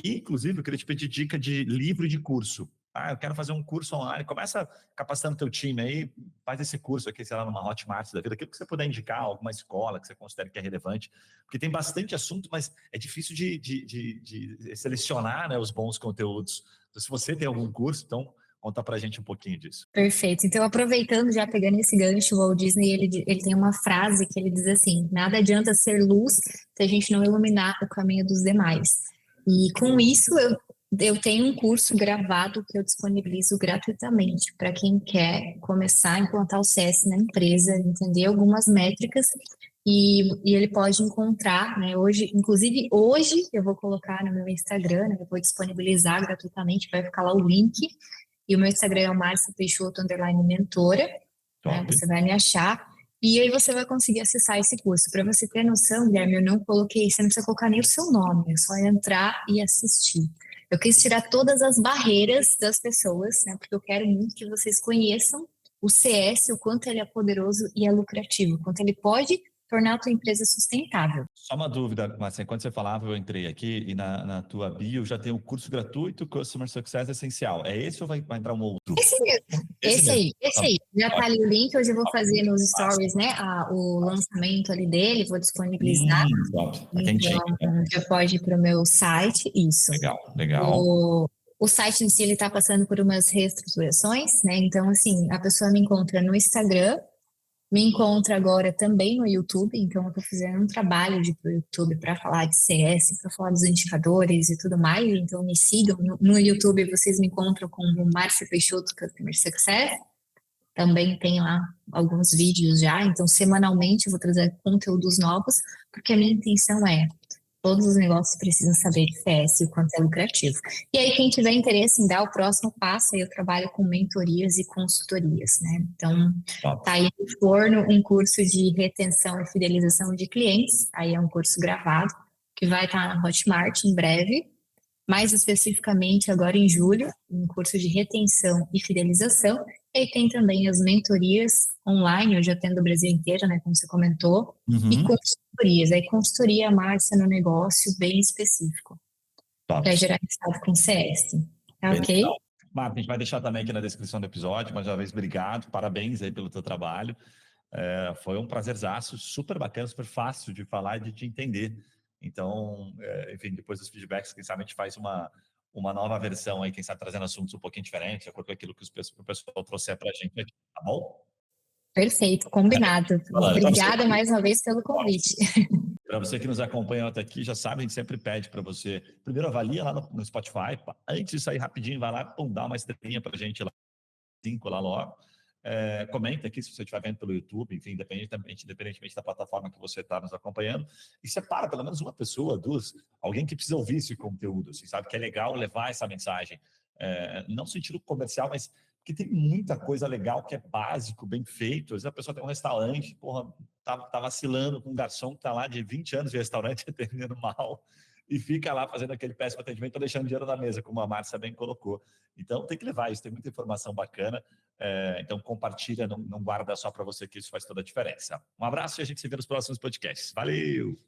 E, inclusive, eu queria te pedir dica de livro e de curso. Eu quero fazer um curso online. Começa capacitando teu time aí, faz esse curso aqui, sei lá, numa Hotmart da vida, aquilo que você puder indicar, alguma escola que você considere que é relevante, porque tem bastante assunto, mas é difícil de selecionar, né, os bons conteúdos. Então, se você tem algum curso, então conta pra gente um pouquinho disso. Perfeito. Então, aproveitando, já pegando esse gancho, o Walt Disney, ele tem uma frase que ele diz assim: nada adianta ser luz se a gente não iluminar o caminho dos demais. E com isso, eu tenho um curso gravado que eu disponibilizo gratuitamente para quem quer começar a implantar o CS na empresa, entender algumas métricas e ele pode encontrar, né? Hoje, inclusive hoje, eu vou colocar no meu Instagram, né, eu vou disponibilizar gratuitamente, vai ficar lá o link. E o meu Instagram é o Márcia Peixoto, _mentora, né? Top. Você vai me achar. E aí você vai conseguir acessar esse curso. Para você ter noção, Guilherme, eu não coloquei, você não precisa colocar nem o seu nome, é só entrar e assistir. Eu quis tirar todas as barreiras das pessoas, né? Porque eu quero muito que vocês conheçam o CS, o quanto ele é poderoso e é lucrativo, o quanto ele pode tornar a tua empresa sustentável. Só uma dúvida, Márcia, enquanto você falava, eu entrei aqui e na tua bio já tem o curso gratuito Customer Success Essencial. É esse ou vai entrar um outro? Esse mesmo, Esse mesmo. esse aí. Já tá ali o link, hoje eu vou fazer nos Massa. stories, né, o lançamento ali dele, vou disponibilizar. Top. Tá quentinho. Então, já pode ir para o meu site, isso. Legal. O site em si, ele tá passando por umas reestruturações, né, então, assim, a pessoa me encontra no Instagram, me encontra agora também no YouTube, então eu estou fazendo um trabalho de pro YouTube para falar de CS, para falar dos indicadores e tudo mais, então me sigam. No YouTube vocês me encontram com o Márcia Peixoto Customer Success, também tem lá alguns vídeos já, então semanalmente eu vou trazer conteúdos novos, porque a minha intenção é todos os negócios precisam saber de CS e o quanto é lucrativo. E aí, quem tiver interesse em dar o próximo passo, aí eu trabalho com mentorias e consultorias, né? Então, tá aí no forno um curso de retenção e fidelização de clientes, aí é um curso gravado, que vai estar na Hotmart em breve, mais especificamente agora em julho, um curso de retenção e fidelização. E aí tem também as mentorias online, eu já atendo o Brasil inteiro, né, como você comentou, e consultorias. Aí consultoria, Márcia, no negócio bem específico, para gerar resultado com CS. Tá ok? Marta, a gente vai deixar também aqui na descrição do episódio, mais uma vez, obrigado, parabéns aí pelo teu trabalho. Foi um prazerzaço, super bacana, super fácil de falar e de te entender. Então, enfim, depois dos feedbacks, quem sabe a gente faz uma nova versão aí, quem sabe trazendo assuntos um pouquinho diferentes, de acordo com aquilo que o pessoal trouxer para a gente aqui, tá bom? Perfeito, combinado. Obrigada mais uma vez pelo convite. Para você que nos acompanha até aqui, já sabe, a gente sempre pede para você, primeiro avalia lá no Spotify, antes de sair rapidinho, vai lá, dá uma estrelinha para a gente lá, 5 lá logo. Comenta aqui se você estiver vendo pelo YouTube, enfim, independentemente da plataforma que você está nos acompanhando, e separa pelo menos uma pessoa, duas, alguém que precisa ouvir esse conteúdo, assim, sabe? Que é legal levar essa mensagem, não no sentido comercial, mas que tem muita coisa legal que é básico, bem feito. Às vezes a pessoa tem um restaurante, porra, tá vacilando com um garçom que está lá de 20 anos de restaurante atendendo mal, e fica lá fazendo aquele péssimo atendimento, tá deixando dinheiro na mesa, como a Márcia bem colocou. Então tem que levar isso, tem muita informação bacana. Então compartilha, não guarda só para você, que isso faz toda a diferença. Um abraço e a gente se vê nos próximos podcasts. Valeu!